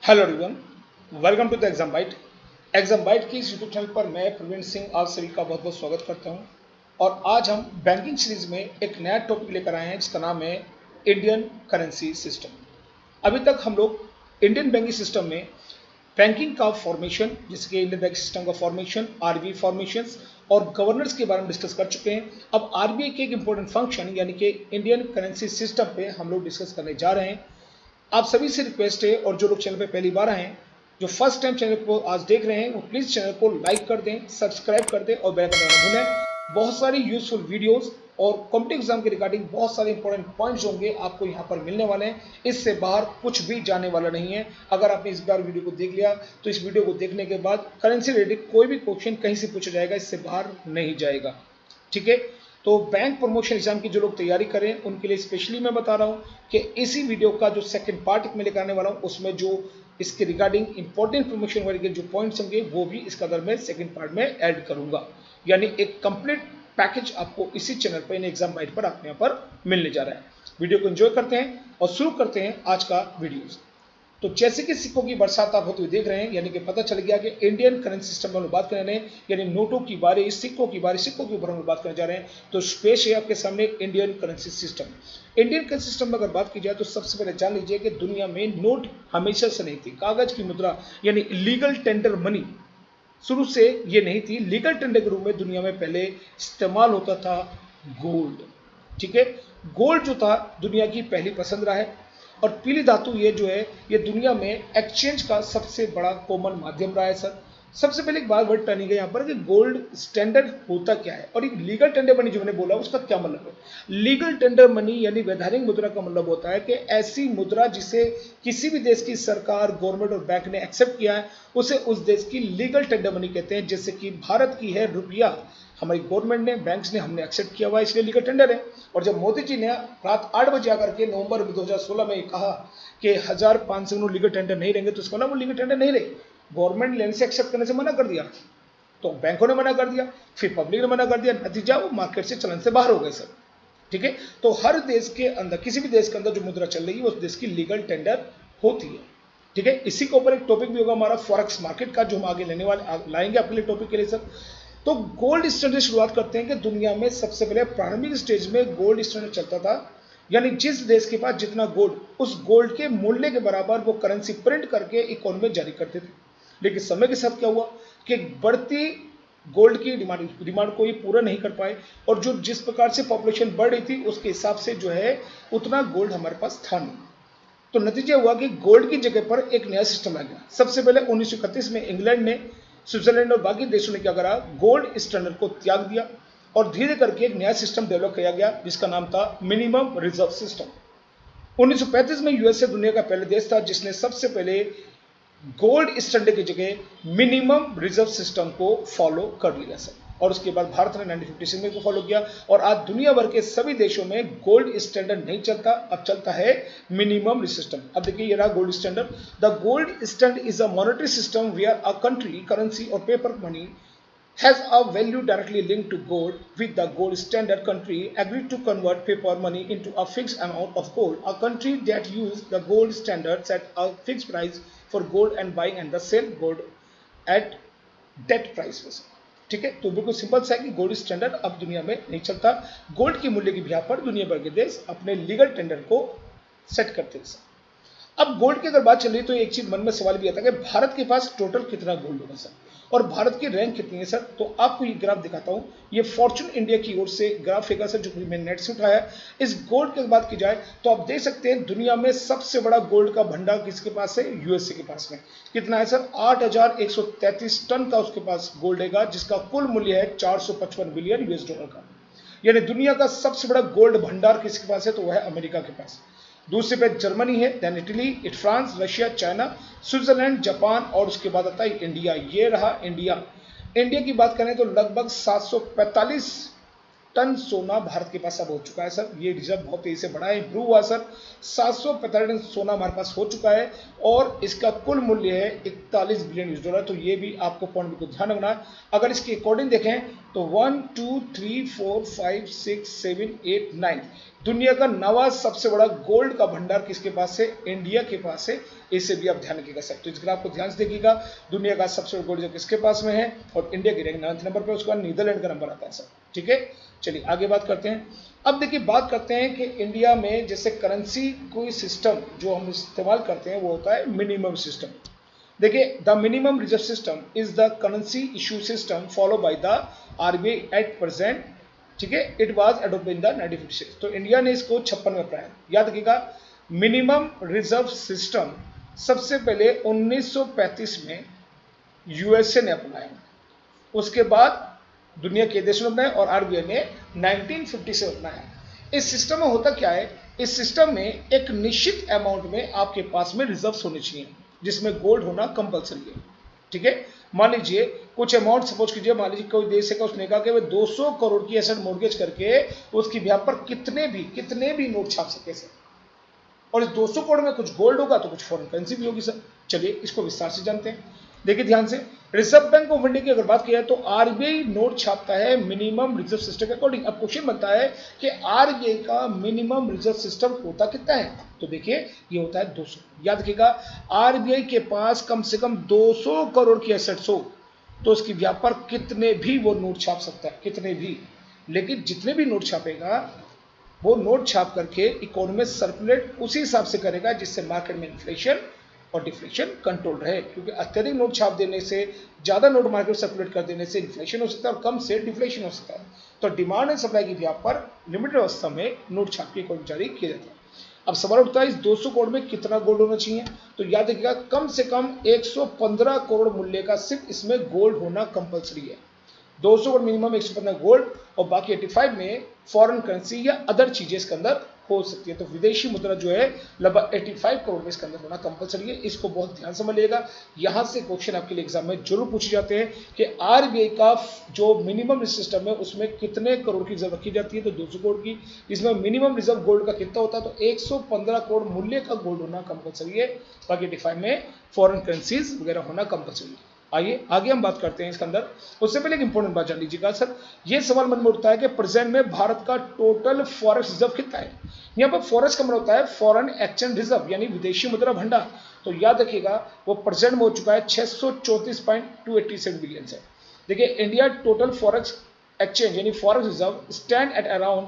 Hello everyone, welcome to the Exam Bite. Exam Bite की इस YouTube channel पर मैं प्रवीण सिंह आप सभी का बहुत बहुत स्वागत करता हूं। और आज हम बैंकिंग सीरीज में एक नया टॉपिक लेकर आए हैं जिसका नाम है इंडियन करेंसी सिस्टम। अभी तक हम लोग इंडियन बैंकिंग सिस्टम में बैंकिंग का फॉर्मेशन, जैसे कि इंडियन बैंकिंग सिस्टम का फॉर्मेशन, आरबीआई फॉर्मेशन और गवर्नेंस के बारे में डिस्कस कर चुके हैं। अब आरबीआई के एक इंपॉर्टेंट फंक्शन यानी कि इंडियन करेंसी सिस्टम पे हम लोग डिस्कस करने जा रहे हैं। आप सभी से रिक्वेस्ट है, और जो लोग चैनल पे पहली बार आए हैं, जो फर्स्ट टाइम चैनल को आज देख रहे हैं, वो प्लीज चैनल को लाइक कर दें, सब्सक्राइब कर दें और बेल आइकन दबाना भूलें। बहुत सारी यूजफुल वीडियोस और कॉम्पिटिटिव एग्जाम के रिगार्डिंग बहुत सारे इंपॉर्टेंट पॉइंट्स होंगे आपको यहाँ पर मिलने वाले हैं। इससे बाहर कुछ भी जाने वाला नहीं है। अगर आपने इस बार वीडियो को देख लिया तो इस वीडियो को देखने के बाद करेंसी रिलेटेड कोई भी क्वेश्चन कहीं से पूछा जाएगा, इससे बाहर नहीं जाएगा। ठीक है, तो बैंक प्रमोशन एग्जाम की जो लोग तैयारी करें उनके लिए स्पेशली मैं बता रहा हूं कि इसी वीडियो का जो सेकंड पार्ट में लेकर आने वाला हूं उसमें जो इसके रिगार्डिंग इंपॉर्टेंट प्रमोशन वाले के जो पॉइंट्स होंगे वो भी इसका अंदर में सेकंड पार्ट में ऐड करूंगा। यानी एक कंप्लीट पैकेज आपको इसी चैनल पर इन एग्जाम बाइट पर आपके यहाँ पर मिलने जा रहा है। वीडियो को एंजॉय करते हैं और शुरू करते हैं आज का वीडियो। तो जैसे कि सिक्कों की बरसात आप होते हुए देख रहे हैं, यानी कि पता चल गया कि इंडियन करेंसी सिस्टम में बात करने यानी नोटों की बारी, सिक्कों की बारी, सिक्कों के ऊपर हम बात करने जा रहे हैं। तो पेश है आपके सामने Indian currency system. Indian currency system में अगर बात की जाए तो सबसे पहले जान लीजिए कि दुनिया में नोट हमेशा से नहीं थी। कागज की मुद्रा यानी लीगल टेंडर मनी शुरू से ये नहीं थी। लीगल टेंडर के रूप में दुनिया में पहले इस्तेमाल होता था गोल्ड। ठीक है, गोल्ड जो था दुनिया की पहली पसंद रहा है। और पीली धातु ये जो है ये दुनिया में एक्सचेंज का सबसे बड़ा कॉमन माध्यम रहा है। सर सबसे पहले एक बात वर्ड टर्निंग है यहाँ पर कि गोल्ड स्टैंडर्ड होता क्या है और एक लीगल टेंडर मनी जो मैंने बोला उसका क्या मतलब है। लीगल टेंडर मनी यानी वैधानिक मुद्रा का मतलब होता है कि ऐसी मुद्रा जिसे किसी भी देश की सरकार, गवर्नमेंट और बैंक ने एक्सेप्ट किया है उसे उस देश की लीगल टेंडर मनी कहते हैं। जैसे कि भारत की है रुपया, हमारी गवर्नमेंट ने, बैंक्स ने, हमने एक्सेप्ट किया हुआ है, इसलिए लीगल टेंडर है। और जब मोदी जी ने रात 8 बजे आकर के नवंबर 2016 में कहा कि 1500 नोट लीगल टेंडर नहीं रहेंगे, तो इसका ना वो लीगल टेंडर नहीं रहे। गवर्नमेंट लेने से, एक्सेप्ट करने से मना कर दिया, तो बैंकों ने मना कर दिया, फिर पब्लिक ने मना कर दिया, नतीजा वो मार्केट से चलन से बाहर हो गए सर। ठीक है, तो हर देश के अंदर, किसी भी देश के अंदर जो मुद्रा चल रही है उस देश की लीगल टेंडर होती है। ठीक है, इसी के ऊपर एक टॉपिक भी होगा हमारा फॉरेक्स मार्केट का, जो हम आगे लेने वाले लाएंगे आपके लिए टॉपिक के लिए सर। तो गोल्ड स्टैंडर्ड से शुरुआत करते हैं कि दुनिया में सबसे पहले प्रारंभिक स्टेज में गोल्ड स्टैंडर्ड चलता था। यानी जिस देश के पास जितना गोल्ड, उस गोल्ड के मूल्य के बराबर वो करेंसी प्रिंट करके इकोनॉमी में जारी करते थे। लेकिन समय के साथ क्या हुआ कि बढ़ती गोल्ड की डिमांड को ये पूरा नहीं कर पाए, और जो जिस प्रकार से पॉपुलेशन बढ़ रही थी उसके हिसाब से जो है उतना गोल्ड हमारे पास था नहीं। तो नतीजा हुआ कि गोल्ड की जगह पर एक नया सिस्टम आ गया। सबसे पहले 1931 में इंग्लैंड ने, स्विट्जरलैंड और बाकी देशों ने क्या करा, गोल्ड स्टैंडर्ड को त्याग दिया और धीरे करके एक नया सिस्टम डेवलप किया गया जिसका नाम था मिनिमम रिजर्व सिस्टम। 1935 में यूएसए दुनिया का पहला देश था जिसने सबसे पहले गोल्ड स्टैंडर्ड की जगह मिनिमम रिजर्व सिस्टम को फॉलो कर लिया सर। और उसके बाद भारत ने 1956 में को फॉलो किया और आज दुनिया भर के सभी देशों में गोल्ड स्टैंडर्ड नहीं चलता, अब चलता है मिनिमम सिस्टम। अब देखिए ये रहा gold standard. The gold standard is a monetary system where a country currency और paper money has a value directly linked to gold. With the gold standard, country agreed to convert paper money into a fixed amount of gold. A country that used the gold standard set a fixed price for gold and buying and the sell gold at that prices. ठीक है, तो बिल्कुल simple सा है कि gold standard अब दुनिया में नहीं चलता। गोल्ड के मूल्य की बिहार पर दुनिया भर के देश अपने लीगल टेंडर को सेट करते हैं। अब गोल्ड की अगर बात चल रही है तो एक चीज मन में सवाल भी आता है कि भारत के पास टोटल कितना गोल्ड होगा सर, और भारत की रैंक कितनी है सर। तो आपको ये ग्राफ दिखाता हूं, ये फॉर्चून इंडिया की ओर से ग्राफ है सर, जो मैंने नेट से उठाया है। इस गोल्ड की बात की जाए तो आप देख सकते हैं दुनिया में सबसे बड़ा गोल्ड का भंडार किसके पास है, यूएसए के पास में। कितना है सर, 8133 टन का उसके पास गोल्ड है, जिसका कुल मूल्य है 455 बिलियन यूएस डॉलर का। यानी दुनिया का सबसे बड़ा गोल्ड भंडार किसके पास है, तो वह है अमेरिका के पास। दूसरे पे जर्मनी है, then Italy, France, Russia, China, Switzerland, Japan और उसके बाद आता है इंडिया। ये रहा इंडिया। इंडिया की बात करें तो लगभग 745 टन सोना भारत के पास अब हो चुका है सर। ये रिजर्व बहुत तेजी से बढ़ा है, इंप्रूव हुआ सर। 745 टन सोना हमारे पास हो चुका है और इसका कुल मूल्य है 41 बिलियन यूएस डॉलर। तो ये भी आपको पॉइंट को ध्यान रखना है। अगर इसके अकॉर्डिंग देखें तो 1 2 3 4 5 6 7 8 9 दुनिया का 9वां सबसे बड़ा गोल्ड का भंडार किसके पास है? इंडिया के पास है। इसे भी आप ध्यान रखिएगा सर। तो इस ग्राफ को ध्यान से देखिएगा, दुनिया का सबसे बड़ा गोल्ड जो किसके पास में है और इंडिया की रैंक 9वें नंबर पर, उसके बाद नीदरलैंड का नंबर आता है सर। ठीक है, चलिए आगे बात करते हैं। अब देखिए बात करते हैं कि इंडिया में जैसे करेंसी कोई सिस्टम जो हम इस्तेमाल करते हैं वो होता है मिनिमम सिस्टम। देखिए the minimum reserve system is the currency issue system follow by the RBI at present. ठीक है, it was adopted in the 1956। तो इंडिया ने इसको 56 में अपनाया। याद रखिएगा मिनिमम रिजर्व सिस्टम सबसे पहले 1935 में यूएसए ने अपनाया, उसके बाद दुनिया के देशों ने अपनाया और आरबीआई ने 1950 से अपनाया। इस सिस्टम में होता क्या है, इस सिस्टम में एक निश्चित अमाउंट में आपके पास में रिजर्व्स होने चाहिए जिसमें गोल्ड होना कंपलसरी है। ठीक है, मान लीजिए कुछ अमाउंट सपोज कीजिए, मान लीजिए कोई देश है उसने कहा कि वह 200 करोड़ की एसेट मॉर्गेज करके उसकी ब्याज पर कितने भी नोट छाप सके सर, और इस 200 करोड़ में कुछ गोल्ड होगा तो कुछ फॉरेन करेंसी भी होगी सर। चलिए इसको विस्तार से जानते हैं। देखिए ध्यान से, रिजर्व बैंक ऑफ इंडिया की अगर बात की जाए तो आरबीआई नोट छापता है मिनिमम रिजर्व सिस्टम के अकॉर्डिंग। अब क्वेश्चन बनता है कि आरबीआई का मिनिमम रिजर्व सिस्टम होता कितना है, तो देखिए ये होता है 200। याद रखिएगा आरबीआई के पास कम से कम 200 करोड़ की एसेट्स हो तो उसकी ब्याज पर कितने भी वो नोट छाप सकता है, कितने भी। लेकिन जितने भी नोट छापेगा वो नोट छाप करके इकोनॉमी में सर्कुलेट उसी हिसाब से करेगा जिससे मार्केट में इन्फ्लेशन और डिफ्लेशन कंट्रोल रहे, क्योंकि अत्यधिक नोट छाप देने से, ज्यादा नोट मार्केट सर्कुलेट कर देने से इन्फ्लेशन हो सकता है और कम से डिफ्लेशन हो सकता है। तो डिमांड एंड सप्लाई की ब्याज पर लिमिटेड अवस्था में नोट छाप के अकॉर्डिंग जारी किया जाता है। अब सवाल उठता है इस 200 करोड़ में कितना गोल्ड होना चाहिए, तो याद रखिएगा कम से कम 115 करोड़ मूल्य का सिर्फ इसमें गोल्ड होना कंपलसरी है। 200 करोड़ मिनिमम 115 गोल्ड और बाकी 85 में फॉरेन करेंसी या अदर चीजें इसके अंदर हो सकती है। तो विदेशी मुद्रा जो है लगभग 85 करोड़ में इसके अंदर होना कंपलसरी है। इसको बहुत ध्यान से समझिएगा, यहां से क्वेश्चन आपके लिए एग्जाम में जरूर पूछे जाते हैं कि आरबीआई का जो मिनिमम सिस्टम है उसमें कितने करोड़ की रिजर्व रखी जाती है, तो 200 करोड़ की। इसमें मिनिमम रिजर्व गोल्ड का कितना होता है, तो 115 करोड़ मूल्य का गोल्ड होना कंपलसरी है। बाकी 85 में फॉरेन करेंसीज वगैरह होना कंपलसरी है। आइए आगे हम बात करते हैं इसके अंदर। उससे पहले एक इंपॉर्टेंट बात जान लीजिएगा सर, ये सवाल मन में उठता है कि प्रेजेंट में भारत का टोटल फॉरेक्स रिजर्व कितना है। यहाँ पर फॉरेक्स का मतलब होता है फॉरेन एक्सचेंज रिजर्व यानी विदेशी मुद्रा भंडार। तो याद रखिएगा वो प्रेजेंट में हो चुका है 634.287 बिलियन से। देखिए इंडिया टोटल फॉरेक्स एक्सचेंज यानी forex reserve stand at around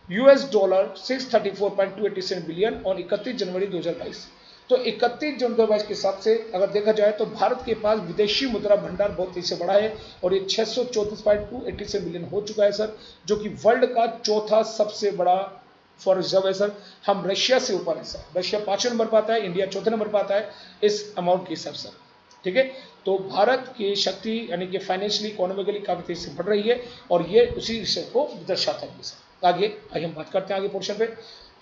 $634.287 billion और 31 जनवरी 2022। तो 31 जनवरी 2022 के हिसाब से अगर देखा जाए तो भारत के पास विदेशी मुद्रा भंडार बहुत तेजी से बढ़ा है और ये 634.287 बिलियन हो चुका है सर, जो कि वर्ल्ड का चौथा सबसे बड़ा फॉरेन रिजर्व है सर। हम रशिया से ऊपर है सर, रशिया 5वें नंबर पर आता है, इंडिया 4थे नंबर पर आता है इस अमाउंट के हिसाब से। ठीक है, तो भारत की शक्ति यानी कि फाइनेंशियली इकोनॉमिकली काफी तेजी से बढ़ रही है और ये उसी विषय को दर्शाता है सर। आगे हम बात करते हैं आगे पोर्शन पे।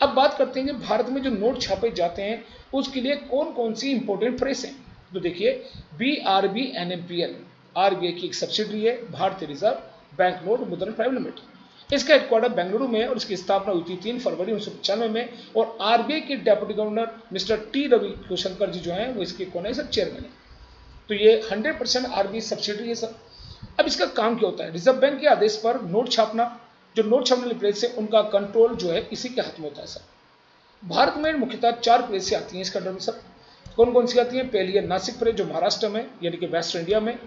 अब बात करते हैं कि भारत में जो नोट छापे जाते हैं उसके लिए कौन कौन सी इंपॉर्टेंट प्रेस है। तो देखिए BRB NMPL आरबीआई की एक सब्सिडरी है, भारतीय रिजर्व बैंक नोट मुद्रण प्राइवेट लिमिटेड। इसका हेडक्वार्टर बेंगलुरु में और इसकी स्थापना हुई थी 3 फरवरी 1995 में और आरबीआई के deputy governor mister T Ravishankar ji जो हैं वो इसके कौन है सर, चेयरमैन है। तो ये 100% आरबीआई सब्सिडरी है सर। अब इसका काम क्या होता है, रिजर्व बैंक के आदेश पर नोट छापना, जो नोट छापने वाली प्रेस है उनका कंट्रोल जो है इसी के हाथ में होता है सर। भारत में मुख्यतः 4 प्रेस आती हैं इसका अंडर में सर। कौन कौन सी आती हैं, पहली है नासिक प्रेस जो महाराष्ट्र में यानी कि वेस्ट इंडिया में,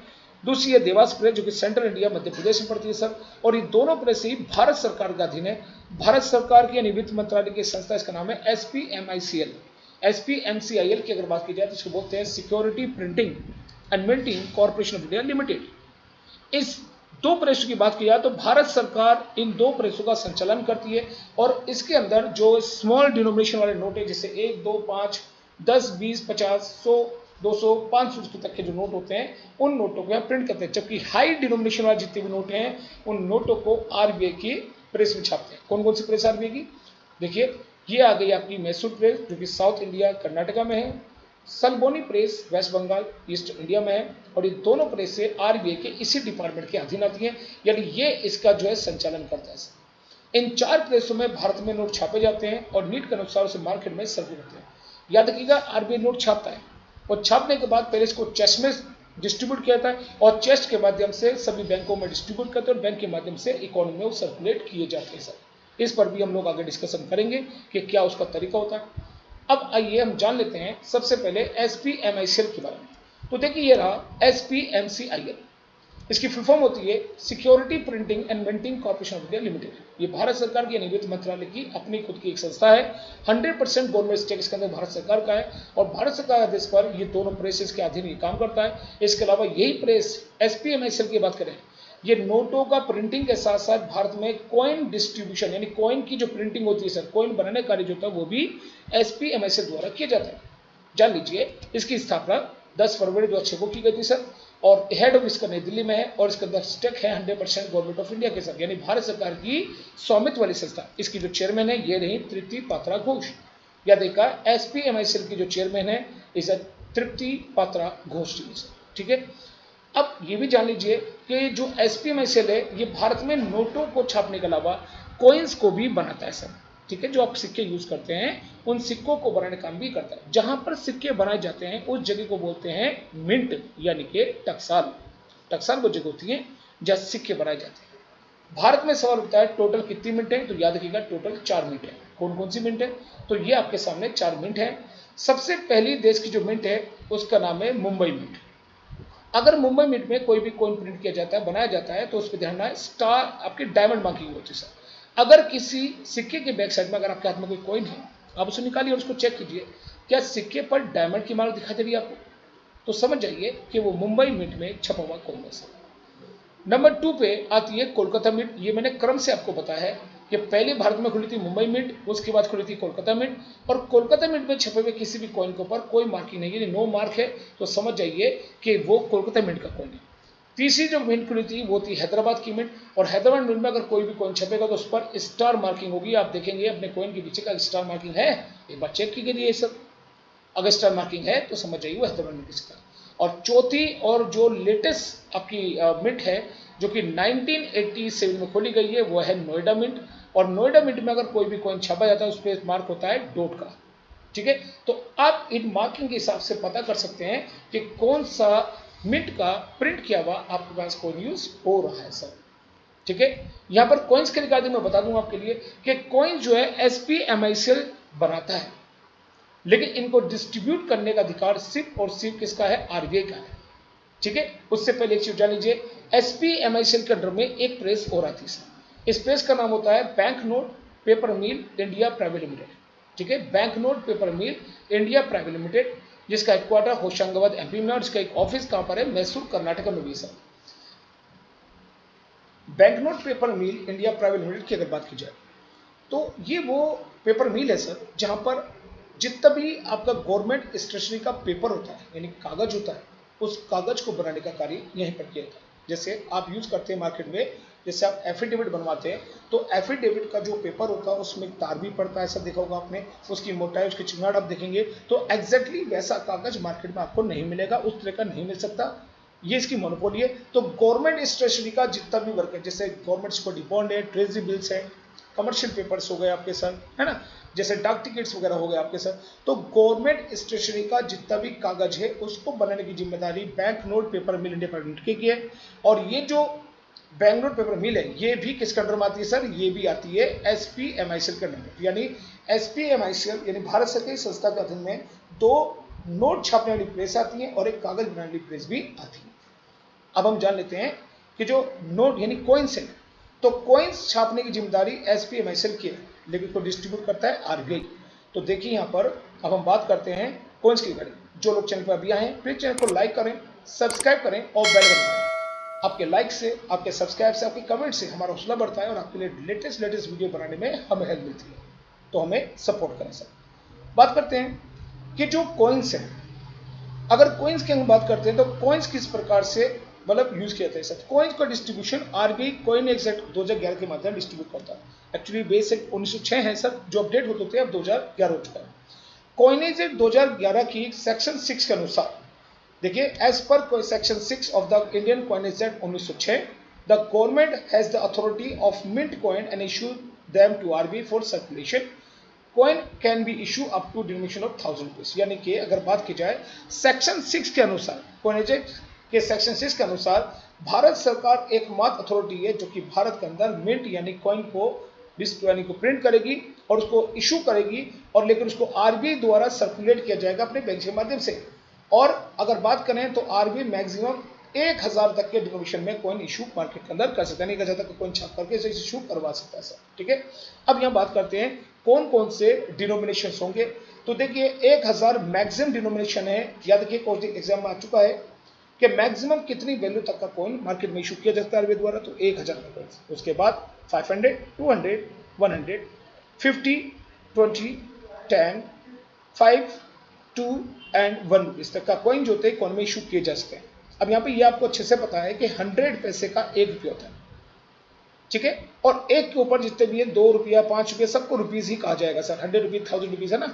दूसरी है देवास प्रेस जो कि सेंट्रल इंडिया मध्य प्रदेश में पड़ती है सर। और ये दोनों प्रेस ही भारत सरकार के अधीन है। भारत सरकार की यानी वित्त मंत्रालय की संस्था, इसका नाम है SPMICL। SPMCIL की अगर बात की जाए तो इसको बोलते हैं security printing and minting corporation of India limited. इस 2 प्रेसों की बात की जाए तो भारत सरकार इन 2 प्रेसों का संचालन करती है और इसके अंदर जो स्मॉल डिनोमिनेशन वाले नोट है जैसे 1, 2, 5, 10, 20, 50, 100, 200, 500 तक के जो नोट होते हैं उन नोटों को यहाँ प्रिंट करते हैं, जबकि हाई डिनोमिनेशन वाले जितने भी नोट हैं उन नोटों को आरबीआई की प्रेस में छापते हैं। कौन कौन सी प्रेस आरबीआई की, देखिए ये आ गई आपकी मैसूर प्रेस जो कि साउथ इंडिया कर्नाटका में है, Salboni press West Bengal East India में है और ये दोनों प्रेस से आरबीआई के इसी डिपार्टमेंट के अधीन आती है, यानी ये इसका जो है संचालन करता है। इन 4 प्रेसों में भारत में नोट छापे जाते हैं और नीट के अनुसार उसे मार्केट में सर्व होते हैं। याद रखिएगा, आरबीआई नोट छापता है और छापने के बाद पहले इसको चेस्ट में डिस्ट्रीब्यूट किया जाता है और चेस्ट के माध्यम से सभी बैंकों में डिस्ट्रीब्यूट करते हैं और बैंक के माध्यम से इकोनॉमी में वो सर्कुलेट किए जाते हैं सर। इस पर भी हम लोग आगे डिस्कशन करेंगे कि क्या उसका तरीका होता है। अब आइए हम जान लेते हैं सबसे पहले एसपीएमआईसीएल के बारे में। तो देखिए ये रहा एसपीएमसीआईएल, इसकी फुल फॉर्म होती है security printing and minting corporation of India limited. ये भारत सरकार की वित्त मंत्रालय की अपनी खुद की एक संस्था है। 100% गवर्नमेंट स्टेक इसके अंदर भारत सरकार का है और भारत सरकार के आदेश पर ये दोनों प्रेसेस के अधीन ये काम करता है। इसके अलावा यही प्रेस एसपीएमआईसीएल की बात करें, ये नोटों का प्रिंटिंग के साथ साथ भारत में कॉइन डिस्ट्रीब्यूशन यानी कॉइन की जो प्रिंटिंग होती है सर, कॉइन बनाने का कार्य जो होता है वो भी एसपीएमआईसीएल द्वारा किया जाता है। जान लीजिए, इसकी स्थापना 10 फरवरी 2006 को की गई थी सर और हेड ऑफिस इसका नई दिल्ली में है और इसका अंदर स्टेक है 100% गवर्नमेंट ऑफ इंडिया के साथ, यानी भारत सरकार की स्वामित्व वाली संस्था। इसकी जो चेयरमैन है ये रही तृप्ति पात्रा घोष। या देखा, एसपीएमआईसीएल की जो चेयरमैन है इस तृप्ति पात्रा घोष जी, ठीक है। अब ये भी जान लीजिए कि जो एसपीएमआईसीएल है ये भारत में नोटों को छापने के अलावा कॉइन्स को भी बनाता है सर, ठीक है। जो आप सिक्के यूज करते हैं उन सिक्कों को बनाने का काम भी करता है। जहां पर सिक्के बनाए जाते हैं उस जगह को बोलते हैं मिंट यानी कि टकसाल। टकसाल वो जगह होती है जहां सिक्के बनाए जाते हैं। भारत में सवाल उठता है टोटल कितनी मिंट है, तो याद रखिएगा टोटल 4 मिंट है। कौन कौन सी मिंट है, तो ये आपके सामने 4 मिंट है। सबसे पहली देश की जो मिंट है उसका नाम है मुंबई मिंट। अगर मुंबई मिंट में कोई भी कॉइन प्रिंट किया जाता है, बनाया जाता है, तो उस पर ध्यान रखना स्टार आपकी डायमंड मार्किंग होती है सर। अगर किसी सिक्के के बैक साइड में अगर आपके हाथ में कोई कॉइन है, आप उसे निकालिए और उसको चेक कीजिए, क्या सिक्के पर डायमंड की मार्क दिखाई दे रही है आपको, तो समझ जाइए कि वो मुंबई मिंट में छपा हुआ कॉइन है सर। नंबर 2 पे आती है कोलकाता मिंट। ये मैंने क्रम से आपको बताया है कि पहले भारत में खुली थी मुंबई मिंट, उसके बाद खुली थी कोलकाता मिंट। और कोलकाता मिंट में छपे हुए किसी भी कॉइन के ऊपर कोई मार्किंग नहीं है, नो मार्क है, तो समझ जाइए कि वो कोलकाता मिंट का कॉइन है। तीसरी जो मिंट खुली थी वो थी हैदराबाद की मिंट और हैदराबाद मिंट में अगर कोई भी कॉइन छपेगा तो उस पर स्टार मार्किंग होगी। आप देखेंगे अपने कॉइन के पीछे का स्टार मार्किंग है, एक बार चेक कीजिए ये सब। अगर स्टार मार्किंग है तो समझ जाइए वो हैदराबाद मिंट का। और चौथी और जो लेटेस्ट आपकी मिंट है जो कि 1987 में खोली गई है वो है नोएडा मिंट। और नोएडा मिंट में अगर कोई भी कॉइन छपा जाता है उस पर मार्क होता है डॉट का, ठीक है। तो आप इन मार्किंग के हिसाब से पता कर सकते हैं कि कौन सा मिंट का प्रिंट किया हुआ आपके पास कॉइन यूज हो रहा है सर, ठीक है। यहां पर कॉइन्स के रिगार्डिंग मैं बता दूंगा आपके लिए कि कॉइन जो है एसपीएमआईसीएल बनाता है, लेकिन इनको डिस्ट्रीब्यूट करने का अधिकार सिर्फ और सिर्फ किसका है, आरबीआई का है, ठीक है। उससे पहले एक चीज जान लीजिए, एसपीएमआईसीएल के अंडर में एक प्रेस और आती है। इस प्रेस का नाम होता है बैंक नोट पेपर मिल इंडिया प्राइवेट लिमिटेड, ठीक है। बैंक नोट पेपर मिल इंडिया प्राइवेट लिमिटेड, जिसका हेडक्वार्टर होशंगाबाद एमपी में और इसका एक ऑफिस कहां पर है, मैसूर कर्नाटक में भी सर। बैंक नोट पेपर मिल इंडिया प्राइवेट लिमिटेड की अगर बात की जाए तो ये वो पेपर मिल है सर जहां पर जितना भी आपका गवर्नमेंट स्टेशनरी का पेपर होता है यानी कागज होता है, उस कागज को बनाने का कार्य यहीं पर किया जाता है। जैसे आप यूज करते हैं मार्केट में, जैसे आप एफिडेविट बनवाते हैं तो एफिडेविट का जो पेपर होता है उसमें तार भी पड़ता है, ऐसा देखा होगा आपने, उसकी मोटाई उसकी चिंगाड़ आप देखेंगे तो एग्जैक्टली वैसा कागज मार्केट में आपको नहीं मिलेगा, उस तरह का नहीं मिल सकता, ये इसकी मोनोपोली है। तो गवर्नमेंट स्टेशनरी का जितना भी वर्क है, जैसे गवर्नमेंट सिक्योरिटी बॉन्ड है, ट्रेजरी बिल्स है, कमर्शियल पेपर्स हो गए आपके सर, है ना, जैसे डाक टिकट्स वगैरह हो गए आपके सर, तो गवर्नमेंट स्टेशनरी का जितना भी कागज है उसको बनाने की जिम्मेदारी बैंक नोट पेपर मिल इंडिया प्राइवेट लिमिटेड की है। और ये जो बैंक नोट पेपर मिल है ये भी किसके अंडर में आती है सर, ये भी आती है एसपीएमआईसीएल के अंडर, यानी एसपीएमआईसीएल यानी भारत सरकारी संस्था के अधीन में 2 नोट छापने वाली प्रेस आती है और एक कागज बनाने वाली प्रेस भी आती है। अब हम जान लेते हैं कि जो नोट यानी कॉइन्स है, तो कॉइन्स छापने की जिम्मेदारी एसपीएमआईसीएल की है, लेकिन को डिस्ट्रीब्यूट करता है आरबीआई। तो देखिए यहाँ पर अब हम बात करते हैं कॉइन्स की रिगार्डिंग। जो लोग चैनल पर अभी आए हैं प्लीज चैनल को लाइक करें, सब्सक्राइब करें और बेल आइकन दबाएं। आपके लाइक से, आपके सब्सक्राइब से, आपके कमेंट से हमारा हौसला बढ़ता है और आपके लिए लेटेस्ट वीडियो बनाने में हमें हेल्प मिलती है, तो हमें सपोर्ट करें सर। बात करते हैं कि जो कॉइन्स हैं, अगर कॉइन्स की हम बात करते हैं तो कॉइन्स किस प्रकार से मतलब यूज किया जाता है सर। कॉइन्स का डिस्ट्रीब्यूशन आरबीआई कॉइन एक्ट 2011 के माध्यम डिस्ट्रीब्यूट करता है। एक्चुअली बेस एक्ट 1906 है सर, जो अपडेट होते थे अब 2011 हो चुका है। कॉइनेज एक्ट 2011 की सेक्शन 6 के अनुसार, देखिए, एज पर section 6 of the Indian coinage act 1906, the government has the authority of mint coin and issue them to RBI for circulation. Coin can be issue up to denomination of 1000 rupees. यानी कि अगर बात की जाए section 6 के अनुसार, coinage act के section 6 के अनुसार, भारत सरकार एकमात्र अथॉरिटी है जो कि भारत के अंदर मिंट यानी कॉइन को यानी को प्रिंट करेगी और उसको इशू करेगी, और लेकिन उसको आरबीआई द्वारा सर्कुलेट किया जाएगा अपने बैंक के माध्यम से। और अगर बात करें तो आरबीआई मैक्सिमम 1000 तक के डिनोमिनेशन में कॉइन इशू मार्केट के अंदर कर सकता है, नहीं कर सकता कि कॉइन छाप करके इसे इशू करवा सकता है सर। ठीक है, अब यहाँ बात करते हैं कौन कौन से डिनोमिनेशन होंगे। तो देखिए 1000 मैक्सिमम डिनोमिनेशन है, याद रखिए क्वेश्चन एग्जाम में आ चुका है कि मैक्सिमम कितनी वैल्यू तक का कॉइन मार्केट में इशू किया जाता है आरबीआई द्वारा, तो 1000 का कॉइन। उसके बाद 500, 200, 100, 50, 20, 10, 5, 2 एंड 1 रुपीज तक का कॉइन जो होते हैं कॉइन में इशू किए जा सकते हैं। अब यहाँ पे ये आपको अच्छे से पता है कि 100 पैसे का 1 रुपया होता है, ठीक है, और एक के ऊपर जितने भी है 2 रुपया 5 रुपया सबको रुपीज ही कहा जाएगा सर। 100 रुपीज 1000 रुपीज है ना।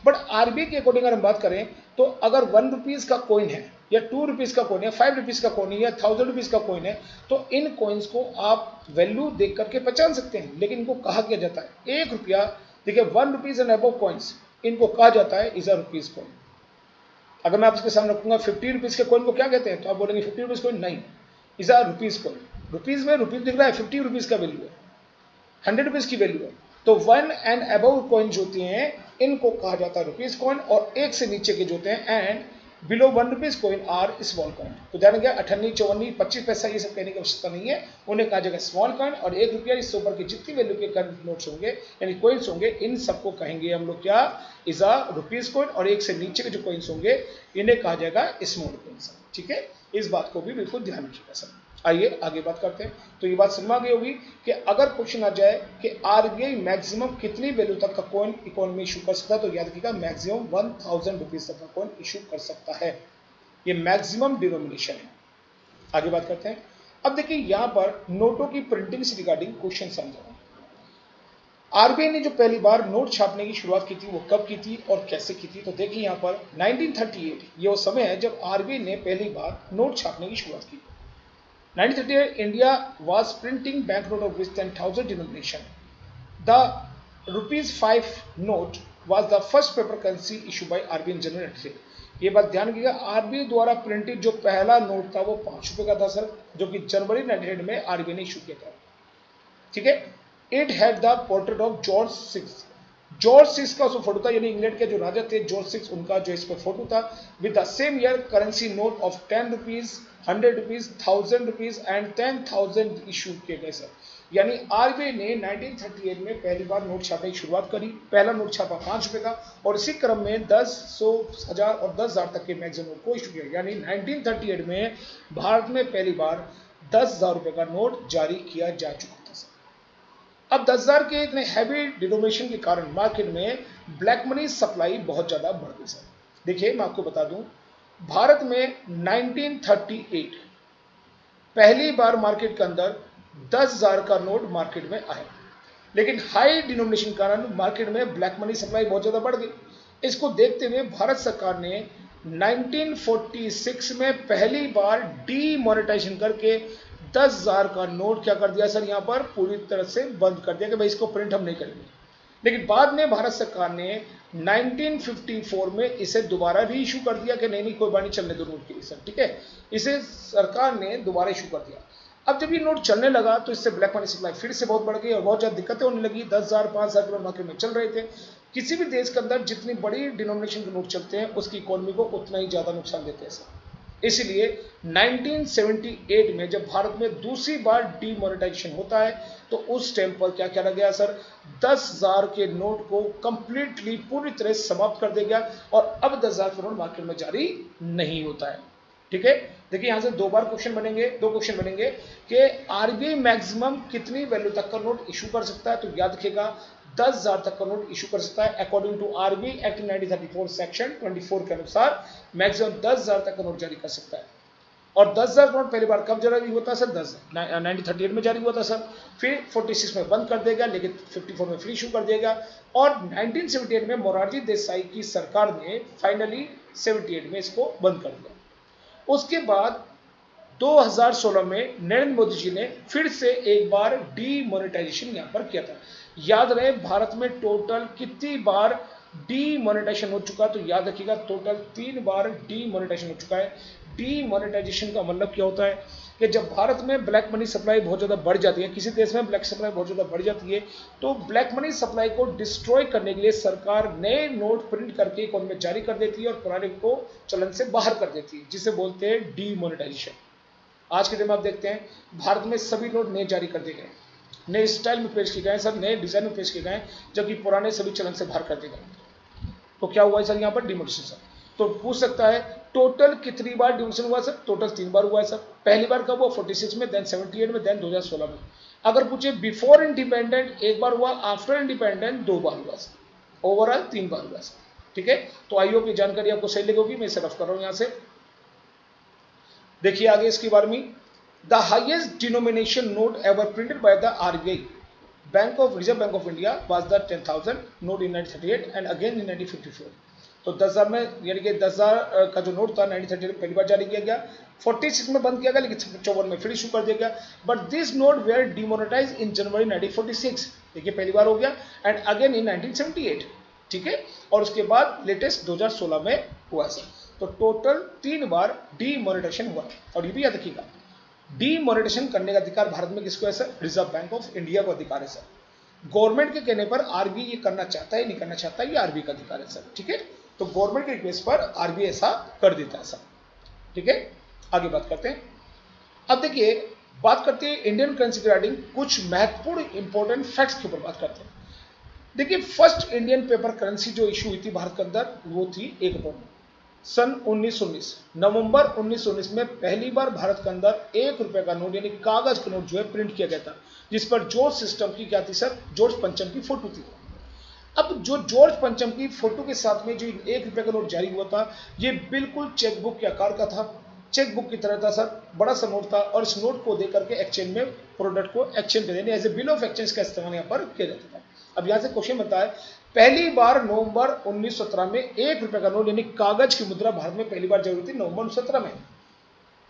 बट आरबीआई के अकॉर्डिंग अगर हम बात करें तो अगर 1 रुपीज का कॉइन है या 2 रुपीज का कॉइन है, 5 रुपीज का कॉइन है या 1000 रुपीज का कॉइन है, तो इन कॉइन्स को आप वैल्यू देख करके पहचान सकते हैं। लेकिन इनको कहा किया जाता है 1 रुपया, देखिए 1 रुपीज एंड अबव कॉइन्स, इनको कहा जाता है इज अ रुपीज कॉइन। अगर मैं आपके सामने रखूंगा 50 रुपीज के कॉइन को क्या कहते हैं, तो आप बोलेंगे 50 रुपीज कॉइन नहीं, is a rupees coin. Rupees में रुपीज दिख रहा है, 50 रुपीज का वैल्यू है, 100 रुपीज की वैल्यू है। तो 1 एंड अबव कॉइन जो होती हैं इनको कहा जाता है रुपीज कॉइन, और 1 से नीचे के जो होते हैं and below 1 rupees coin are small coin. तो ध्यान रखिए 58, 54, 25 पैसा ये सब कहने की आवश्यकता नहीं है, उन्हें कहा जाएगा स्मॉल कॉइन। और 1 रुपया इससे ऊपर की जितनी वैल्यू के करंट नोट्स होंगे यानी कॉइन्स होंगे, इन सबको कहेंगे हम लोग क्या, इज अ रुपीज कॉइन। और 1 से नीचे के जो कॉइन्स होंगे इन्हें कहा जाएगा स्मॉल कॉइन्स। ठीक है, इस बात को भी बिल्कुल ध्यान रखिएगा सर। आइए आगे बात करते हैं। तो ये बात समझ आ गई होगी कि अगर क्वेश्चन आ जाए कि आरबीआई मैक्सिमम कितनी वैल्यू तक का कॉइन इकोनॉमी इशू कर सकता है, तो याद रखिएगा मैक्सिमम 1000 रुपीज तक का कॉइन इशू कर सकता है। ये मैक्सिमम डिनोमिनेशन है। आगे बात करते हैं। अब देखिए यहां पर नोटों की प्रिंटिंग से रिगार्डिंग क्वेश्चन समझो। आरबीआई ने जो पहली बार नोट छापने की शुरुआत की थी वो कब की थी और कैसे की थी, तो देखिए यहां पर 1938 ये वो समय है जब आरबीआई ने पहली बार नोट छापने की शुरुआत की। 1938 India was printing banknote of rupees 10,000 denomination. The ₹5 note was the first paper currency issued by RBI in January 1938. ये बात ध्यान रखिएगा, आरबीआई द्वारा प्रिंटेड जो पहला नोट था वो 5 रुपए का था सर, जो कि जनवरी 1938 में आरबीआई ने इशू किया था। ठीक है, it had the portrait of George six. George six का उसमें फोटो था, यानी इंग्लैंड के जो राजा थे जॉर्ज सिक्स, उनका जो इस पर फोटो था। With the same year currency note of 10 rupees, 100 rupees, 1000 rupees and 10,000 issue किए गए सर। यानी आरबीआई ने 1938 में पहली बार नोट छापने की शुरुआत करी। पहला नोट छापा 5 रुपए का, और इसी क्रम में 10, 100, 1000 और 10,000 तक के मैक्सिमम नोट को इशू किया। यानी 1938 में भारत में पहली बार 10,000 रुपए का नोट जारी किया जा चुका था सर। अब 10,000 के इतने हैवी डिनोमिनेशन के कारण मार्केट में ब्लैक मनी सप्लाई बहुत ज्यादा बढ़ गई सर। देखिए मैं आपको बता दूं, भारत में 1938 पहली बार मार्केट के अंदर 10,000 का नोट मार्केट में आया, लेकिन हाई डिनोमिनेशन के कारण मार्केट में ब्लैक मनी सप्लाई बहुत ज्यादा बढ़ गई। इसको देखते हुए भारत सरकार ने 1946 में पहली बार डीमोनेटाइजेशन करके 10,000 का नोट क्या कर दिया सर, यहां पर पूरी तरह से बंद कर दिया कि भाई इसको प्रिंट हम नहीं करेंगे। लेकिन बाद में भारत सरकार ने 1954 में इसे दोबारा री इशू कर दिया कि नहीं कोई बात नहीं, चलने दो नोट के लिए सर। ठीक है, इसे सरकार ने दोबारा इशू कर दिया। अब जब ये नोट चलने लगा तो इससे ब्लैक मनी सप्लाई फिर से बहुत बढ़ गई और बहुत ज्यादा दिक्कतें होने लगी। 10,000, 5,000 के मार्केट में चल रहे थे। किसी भी देश के अंदर जितनी बड़ी डिनोमिनेशन के नोट चलते हैं उसकी इकोनॉमी को उतना ही ज्यादा नुकसान देते हैं सर। इसलिए 1978 में जब भारत में दूसरी बार डीमोनेटाइजेशन होता है तो उस टाइम पर क्या किया गया सर, 10,000 के नोट को कंप्लीटली पूरी तरह समाप्त कर दिया गया और अब 10,000 का नोट मार्केट में जारी नहीं होता है। ठीक है, देखिए यहां से दो क्वेश्चन बनेंगे कि आरबीआई मैक्सिमम कितनी वैल्यू तक का नोट इशू कर सकता है, तो याद रखिएगा 10,000 तक का नोट इशू कर सकता है। According to RBI act 1934 section 24 के अनुसार मैक्सिमम 10,000 तक का नोट जारी कर सकता है। और 10,000 नोट पहली बार कब जारी होता है सर? 1938 में जारी हुआ था सर। फिर 46 में बंद कर देगा, लेकिन 54 में फिर इशू कर देगा। और 1978 में मोरारजी देसाई की सरकार ने फाइनली 78 में इसको बंद कर दिया। उसके बाद 2016 में नरेंद्र मोदी जी ने फिर से एक बार डीमोनेटाइजेशन यहां पर किया था। याद रहे भारत में टोटल कितनी बार डीमोनेटाइजेशन हो चुका, तो याद रखिएगा टोटल 3 बार डीमोनेटाइजेशन हो चुका है। डीमोनेटाइजेशन का मतलब क्या होता है कि जब भारत में ब्लैक मनी सप्लाई बहुत ज़्यादा बढ़ जाती है, किसी देश में ब्लैक सप्लाई बहुत ज़्यादा बढ़ जाती है, तो ब्लैक मनी सप्लाई को डिस्ट्रॉय करने के लिए सरकार नए नोट प्रिंट करके इकोनॉमी में जारी कर देती है और पुराने को चलन से बाहर कर देती है, जिसे बोलते हैं डीमोनेटाइजेशन। आज के दिन में आप देखते हैं भारत में सभी नोट नए जारी कर दिए गए, नए स्टाइल में पेश किए गए सर, नए डिजाइन में पेश किए गए, जबकि पुराने सभी चलन से बाहर कर दिए गए। तो क्या हुआ है सर यहाँ पर? Demonetization sir. तो पूछ सकता है टोटल कितनी बार डीमोनेटाइजेशन हुआ सर? टोटल 3 बार हुआ है सर। पहली बार कब हुआ? 46 में, देन 78 में, देन 2016 में। अगर पूछे बिफोर इंडिपेंडेंट एक बार हुआ, आफ्टर इंडिपेंडेंट 2 बार हुआ सर, ओवरऑल 3 बार हुआ सर। ठीक है, तो आई होप ये जानकारी आपको सही लगेगी। मैं इसे रफ कर रहा हूं यहां से। देखिए आगे इसके बारे में, the highest denomination note ever printed by the RBI Reserve Bank of India was the 10,000 note in 1938 and again in 1954। तो 10,000 में, यानी कि 10,000 का जो नोट था 1938 में पहली बार जारी किया गया, 46 में बंद किया गया, लेकिन 54 में फिर इशू कर दिया गया। But this note were demonetize in January 1946, देखिए पहली बार हो गया, एंड अगेन इन 1978। ठीक है, और उसके बाद लेटेस्ट 2016 में हुआ सर। तो टोटल 3 बार डीमोनेटाइजेशन हुआ। और ये भी याद रखिएगा, डीमोनेटाइजेशन करने का अधिकार भारत में किसको है sir? Reserve bank of India को अधिकार है सर। गवर्नमेंट के कहने पर आरबीआई ये करना चाहता है, नहीं करना चाहता है, ये आरबीआई का अधिकार है सर। ठीक है, तो गवर्नमेंट के रिक्वेस्ट पर आरबीआई ऐसा कर देता है सर। ठीक है, आगे बात करते हैं। अब देखिए बात करते हैं इंडियन करेंसी रिगार्डिंग कुछ महत्वपूर्ण इंपॉर्टेंट फैक्ट्स के ऊपर बात करते हैं। देखिए फर्स्ट इंडियन पेपर करेंसी जो इशू हुई थी भारत के अंदर, वो थी 1 रुपये सन 1919। नवंबर 1919 में पहली बार भारत के अंदर 1 रुपए का नोट यानी कागज का नोट जो है प्रिंट किया गया था, जिस पर जॉर्ज सिस्टम की क्या थी सर? जॉर्ज पंचम की फोटो थी। अब जो जॉर्ज पंचम की फोटो के साथ में जो 1 रुपए का नोट जारी हुआ था, ये बिल्कुल चेकबुक के आकार का था, चेकबुक की तरह था सर, बड़ा सा नोट था। और इस नोट को दे करके एक्सचेंज में प्रोडक्ट को एक्सचेंज कर देने, as a bill of exchange का इस्तेमाल यहाँ पर किया जाता था। अब यहाँ से क्वेश्चन बनता है, पहली बार नवंबर 1917 में 1 रुपए का नोट यानी कागज की मुद्रा भारत में पहली बार जारी हुई थी नवंबर 1917 में,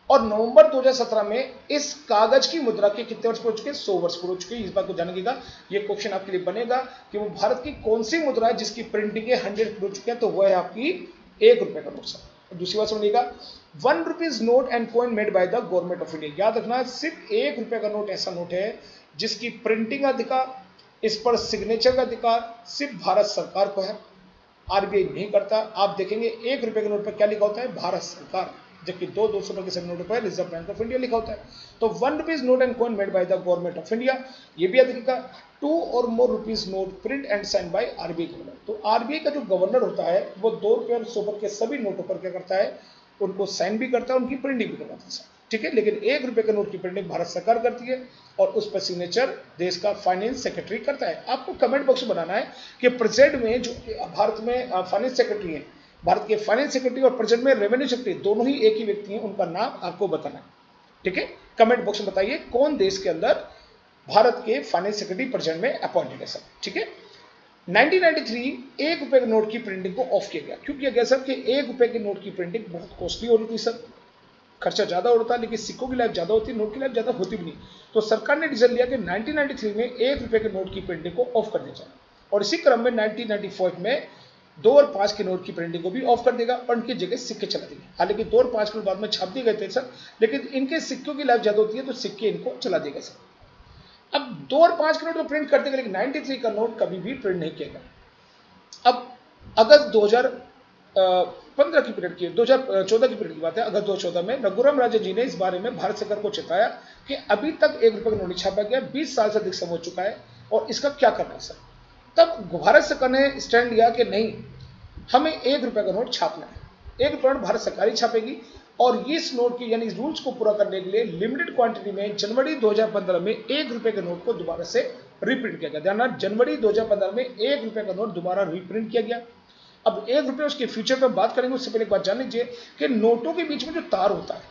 और नवंबर 2017 में इस कागज की मुद्रा के कितने वर्ष पूरे चुके? 100 वर्ष पूरे चुके। इस बात को जानिएगा, ये क्वेश्चन आपके लिए बनेगा कि वो भारत की कौन सी मुद्रा है जिसकी प्रिंटिंग 100 पूरे चुके हैं, तो वो है आपकी 1 रुपए का नोट सर। दूसरी बात समझिएगा, 1 rupees note and coin made by the government of India. याद रखना, सिर्फ 1 रुपए का नोट ऐसा नोट है जिसकी प्रिंटिंग अधिकार, इस पर सिग्नेचर का अधिकार सिर्फ भारत सरकार को है, आरबीआई नहीं करता। आप देखेंगे 1 रुपए के नोट पर क्या लिखा होता है? भारत सरकार, जबकि 200 रुपए के सभी नोटों पर रिजर्व बैंक ऑफ इंडिया लिखा होता है। तो 1 rupees note and coin made by the government of India, ये भी याद रखिएगा। 2 और more rupees note print and sign by RBI governor. तो आरबीआई का जो गवर्नर होता है वो 2 रुपए और 100 रुपए के सभी नोटों पर क्या करता है? उनको साइन भी करता है, उनकी प्रिंटिंग भी करवाता है। ठीक है, लेकिन 1 रुपए के नोट की प्रिंटिंग भारत सरकार करती है और उस पर सिग्नेचर देश का फाइनेंस सेक्रेटरी करता है। आपको कमेंट बॉक्स में बनाना है कि प्रेजेंट में जो भारत में फाइनेंस सेक्रेटरी है, भारत के फाइनेंस सेक्रेटरी और प्रेजेंट में रेवेन्यू सेक्रेटरी, दोनों ही एक ही व्यक्ति हैं, उनका नाम आपको बताना है। ठीक है, कमेंट बॉक्स में बताइए कौन देश के अंदर भारत के फाइनेंस सेक्रेटरी प्रेजेंट में अपॉइंटेड है सर। ठीक है, 1993 1 रुपए के नोट की प्रिंटिंग को ऑफ किया गया। क्यों किया गया सर? कि 1 रुपए के नोट की प्रिंटिंग बहुत कॉस्टली हो रही थी सर, खर्चा ज्यादा होता है, लेकिन सिक्कों की लाइफ ज्यादा होती है, नोट की लाइफ ज्यादा होती भी नहीं। तो सरकार ने डिसीजन लिया कि 1993 में 1 रुपए के नोट की प्रिंटिंग को ऑफ कर दिया जाए, और इसी क्रम में 1995 में 2 और 5 के नोट की प्रिंटिंग को भी ऑफ कर देगा और उनकी जगह सिक्के चला देंगे। हालांकि 2 और 5 के बाद में छाप दिए गए थे सर, लेकिन इनके सिक्कों की लाइफ ज्यादा होती है तो सिक्के इनको चला देगा सर। अब 2 और 5 के नोट को प्रिंट कर देगा, लेकिन 93 का नोट कभी भी प्रिंट नहीं किया गया। अब अगस्त 2015 की पीरियड की, 2014 की पीरियड की बात है, अगस्त 2014 में रघुराम राजन जी ने इस बारे में भारत सरकार को चेताया कि अभी तक 1 रुपए का नोट छापा गया, 20 साल से अधिक समय हो चुका है और इसका क्या करना है सर। तब भारत सरकार ने स्टैंड लिया कि नहीं, हमें 1 रुपए का नोट छापना है, 1 रुपए नोट भारत सरकार ही छापेगी। और इस नोट की यानी रूल्स को पूरा करने के लिए लिमिटेड क्वांटिटी में जनवरी 2015 में 1 रुपए के नोट को दोबारा से रिप्रिंट किया गया। ध्यान, जनवरी 2015 में 1 रुपए का नोट दोबारा रिप्रिंट किया गया। अब 1 रुपए उसके फ्यूचर पर बात करेंगे, उससे पहले एक बात जान लीजिए कि नोटों के बीच में जो तार होता है,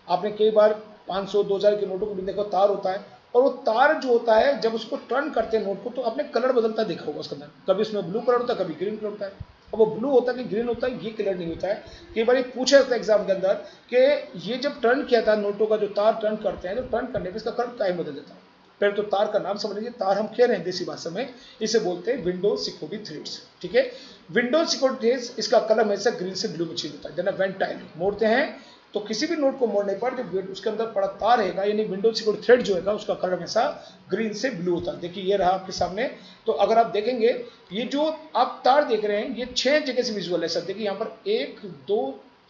आपने कई बार 500 2000 के नोटों को भी देखा, तार होता है, और वो तार जो होता है जब उसको टर्न करते हैं नोट को, तो आपने कलर बदलता देखा होगा उसके अंदर, कभी उसमें ब्लू कलर होता है, कभी ग्रीन कलर होता है। अब वो ब्लू होता है कि ग्रीन होता है ये क्लियर नहीं होता है। कई बार ये पूछा जाता है एग्जाम के अंदर कि ये जब टर्न किया था नोटों का, जो तार टर्न करते हैं, तो टर्न करने पर इसका कलर क्या बदल देता है। पहले तो तार का नाम समझ लीजिए, तार हम कह रहे हैं देसी भाषा में, इसे बोलते हैं विंडो सिक्योरिटी थ्रेड्स। ठीक है, विंडो सिक्योरिटी थ्रेड्स, इसका कलर हमेशा ग्रीन से ब्लू में चेंज होता है। जब वेंटाइल मोड़ते हैं तो किसी भी नोट को मोड़ने पर जो उसके अंदर पड़ा तार रहेगा, यानी विंडो सिक्योरिटी थ्रेड जो है उसका कलर हमेशा ग्रीन से ब्लू होता है। देखिए ये रहा आपके सामने। तो अगर आप देखेंगे ये जो आप तार देख रहे हैं ये 6 जगह से विजुअल है सर। देखिए यहाँ पर 1 2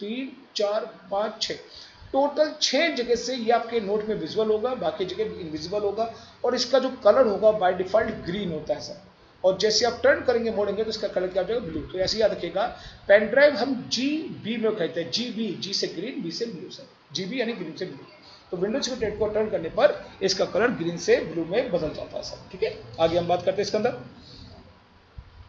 3 4 5 6 टोटल 6 जगह से ये आपके नोट में विजुअल होगा, बाकी जगह इनविजिबल होगा, और इसका जो कलर होगा बाय डिफॉल्ट ग्रीन होता है सर। और जैसे आप टर्न करेंगे मोड़ेंगे तो इसका कलर क्या हो जाएगा, ब्लू। तो ऐसे याद रखिएगा, पेन ड्राइव हम GB में कहते हैं, GB, जी से ग्रीन, बी से ब्लू सर, GB यानी ग्रीन से ब्लू। तो विंडोज के डेट को टर्न करने पर इसका कलर ग्रीन से ब्लू में बदल जाता है सर। ठीक है, आगे हम बात करते हैं इसके अंदर।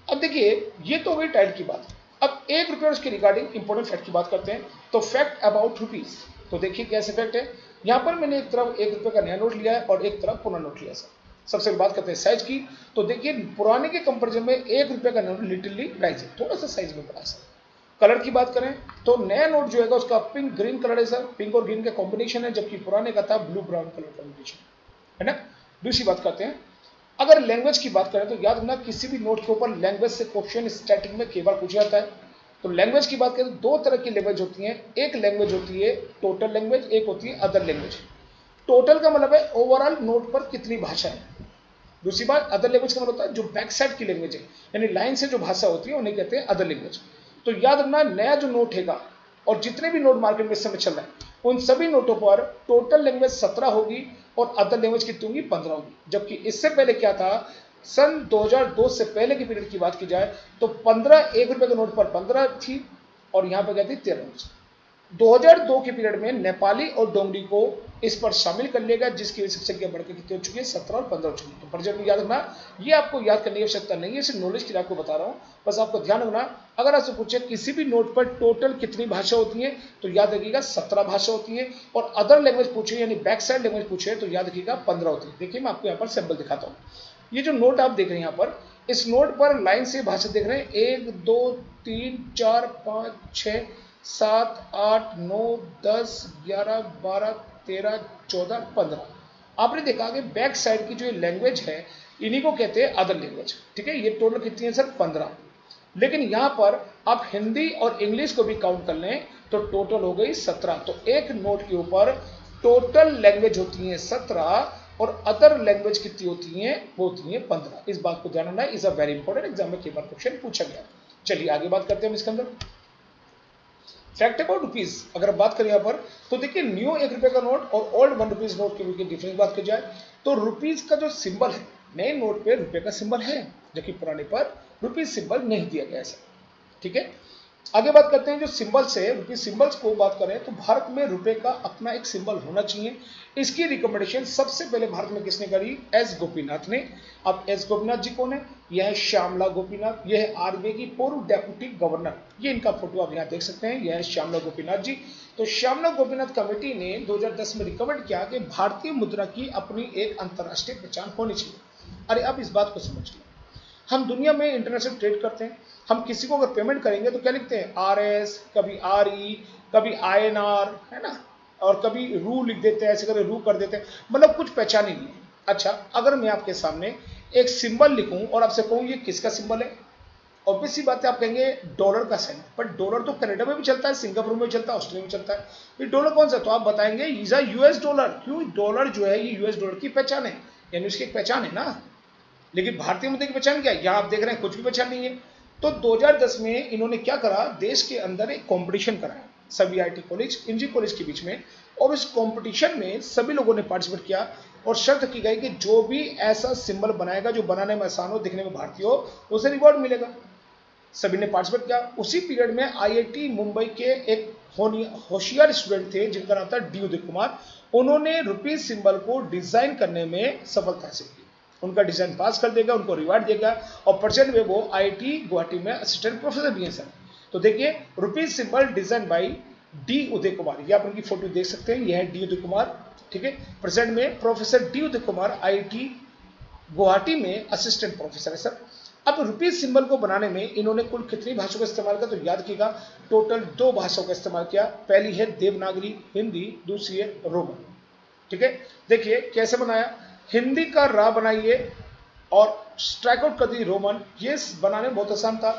अब देखिए ये तो हो गई टाइल की बात। अब 1 रुपये उसके रिगार्डिंग इंपॉर्टेंट फैक्ट की बात करते हैं। तो फैक्ट अबाउट रुपीज, तो देखिए कैसे फैक्ट है। यहाँ पर मैंने एक तरफ 1 रुपये का नया नोट लिया है और एक तरफ पुराना नोट लिया सर। सबसे बात करते हैं साइज की। तो देखिए पुराने के कंपेरिजन में 1 रुपये का नोट लिटिलली प्राइस है, थोड़ा सा साइज में बड़ा है सर। कलर की बात करें तो नया नोट जो है उसका पिंक ग्रीन कलर है सर, पिंक और ग्रीन का कॉम्बिनेशन है, जबकि पुराने का था ब्लू ब्राउन कलर कॉम्बिनेशन है ना। दूसरी बात करते हैं, अगर लैंग्वेज की बात करें तो याद रखना किसी भी नोट के ऊपर लैंग्वेज से क्वेश्चन स्टैटिक में कई बार पूछा जाता है। तो लैंग्वेज की बात करें तो 2 तरह की लैंग्वेज होती हैं। एक लैंग्वेज होती है टोटल लैंग्वेज, एक होती है अदर लैंग्वेज। टोटल का मतलब है ओवरऑल नोट पर कितनी भाषा है। दूसरी बात अदर लैंग्वेज का मतलब होता है जो बैक साइड की लैंग्वेज है, यानी लाइन से जो भाषा होती है उन्हें कहते हैं अदर लैंग्वेज। तो याद रखना नया जो नोट हैगा और जितने भी नोट मार्केट में इस समय चल रहा है उन सभी नोटों पर टोटल लैंग्वेज 17 होगी और अदर लैंग्वेज कितनी होगी, 15 होगी। जबकि इससे पहले क्या था, सन 2002 से पहले के पीरियड की बात की जाए तो 15 1 रुपए के नोट पर 15 थी और यहाँ पर क्या थी 13। 2002 के पीरियड में नेपाली और डोंगरी को इस पर शामिल कर लिया गया, जिसकी वजह से संख्या बढ़कर कितनी हो चुकी है, 17 और 15 हो चुकी है। तो प्रेजेंट में याद रखना, ये आपको याद करने की आवश्यकता नहीं है, सिर्फ नॉलेज के लिए आपको बता रहा हूँ। बस आपको ध्यान रखना, अगर आपसे पूछे किसी भी नोट पर टोटल कितनी भाषा होती है तो याद रखिएगा 17 भाषा होती है, और अदर लैंग्वेज पूछे यानी बैक साइड लैंग्वेज पूछे तो याद रखिएगा 15 होती है। देखिए मैं आपको यहाँ पर सैंपल दिखाता हूँ। ये जो नोट आप देख रहे हैं यहाँ पर, इस नोट पर लाइन से भाषा देख रहे हैं 1 2 3 4 5 6 7 8 9 10 11 12 13 14 15। आपने देखा कि बैक साइड की जो लैंग्वेज है इन्हीं को कहते हैं अदर लैंग्वेज। ठीक है, ये टोटल कितनी है सर, 15। लेकिन यहाँ पर आप हिंदी और इंग्लिश को भी काउंट कर लें तो टोटल हो गई 17। तो एक नोट के ऊपर टोटल लैंग्वेज होती है 17 और अदर लैंग्वेज कितनी होती हैं, वो होती है 15। इस बात को ध्यान रखना, is a very important, exam में कई बार क्वेश्चन पूछा गया। चलिए आगे बात करते हैं हम इसके अंदर। फैक्ट अबाउट रुपीज अगर बात करें यहाँ पर तो देखिए न्यू 1 रुपये का नोट और ओल्ड 1 रुपीज नोट के बीच की डिफरेंस बात की जाए तो रुपीज का जो सिंबल है नए नोट पे रुपये का सिंबल है, जबकि पुराने पर रुपीज सिंबल नहीं दिया गया है। ठीक है, आगे बात करते हैं जो सिंबल्स है, रुपीज सिंबल्स को बात करें तो भारत में रुपए का अपना एक सिंबल होना चाहिए। इसकी रिकमेंडेशन सबसे पहले भारत में किसने करी, एस गोपीनाथ ने। अब एस गोपीनाथ जी कौन है, यह है श्यामला गोपीनाथ, यह है आरबीआई की पूर्व डेप्यूटी गवर्नर। ये इनका फोटो आप यहाँ देख सकते हैं, यह है श्यामला गोपीनाथ जी। तो श्यामला गोपीनाथ कमेटी ने 2010 में रिकमेंड किया कि भारतीय मुद्रा की अपनी एक अंतर्राष्ट्रीय पहचान होनी चाहिए। अरे अब इस बात को समझिए, हम दुनिया में इंटरनेशनल ट्रेड करते हैं, हम किसी को अगर पेमेंट करेंगे तो क्या लिखते हैं, RS, कभी RE, कभी INR, है ना, और कभी रू लिख देते हैं, ऐसे करके रू कर देते हैं, मतलब कुछ पहचान ही नहीं है। अच्छा, अगर मैं आपके सामने एक सिंबल लिखूं और आपसे कहूं ये किसका सिंबल है, ऑब्वियस सी बात है आप कहेंगे डॉलर का साइन, पर डॉलर तो कनाडा में भी चलता है, सिंगापुर में भी चलता है, ऑस्ट्रेलिया में चलता है, ये डॉलर कौन सा, तो आप बताएंगे इज US डॉलर। क्यों, डॉलर जो है ये US डॉलर की पहचान है, यानी उसकी एक पहचान है ना। लेकिन भारतीय मुद्रा की पहचान क्या है, यहाँ आप देख रहे हैं कुछ भी पहचान नहीं है। तो 2010 में इन्होंने क्या करा, देश के अंदर एक कंपटीशन कराया सभी IT कॉलेज, इंजी कॉलेज के बीच में, और इस कंपटीशन में सभी लोगों ने पार्टिसिपेट किया और शर्त की गई कि जो भी ऐसा सिंबल बनाएगा जो बनाने में आसान हो, दिखने में भारतीय हो, उसे रिवॉर्ड मिलेगा। सभी ने पार्टिसिपेट किया। उसी पीरियड में IIT मुंबई के एक होशियार स्टूडेंट थे जिनका नाम था D उदय कुमार, उन्होंने रुपीज सिंबल को डिजाइन करने में सफलता हासिल की। उनका डिजाइन पास कर देगा, उनको रिवार्ड देगा, और प्रेजेंट में वो IIT गुवाहाटी में असिस्टेंट प्रोफेसर भी हैं सर। तो देखिए rupees symbol design by D Uday Kumar, ये आप उनकी फोटो देख सकते हैं, यह है डी उदय कुमार, ठीक है। प्रेजेंट में professor D Uday Kumar IIT Guwahati में असिस्टेंट प्रोफेसर है सर। अब रुपीज सिंबल को बनाने में इन्होंने कुल कितनी भाषाओं का इस्तेमाल किया, तो याद कीजिएगा टोटल 2 भाषाओं का इस्तेमाल किया। पहली है देवनागरी हिंदी, दूसरी है रोमन, ठीक है। देखिए कैसे बनाया, हिंदी का रा बनाइए और स्ट्राइक आउट कर दी रोमन, ये बनाने में बहुत आसान था,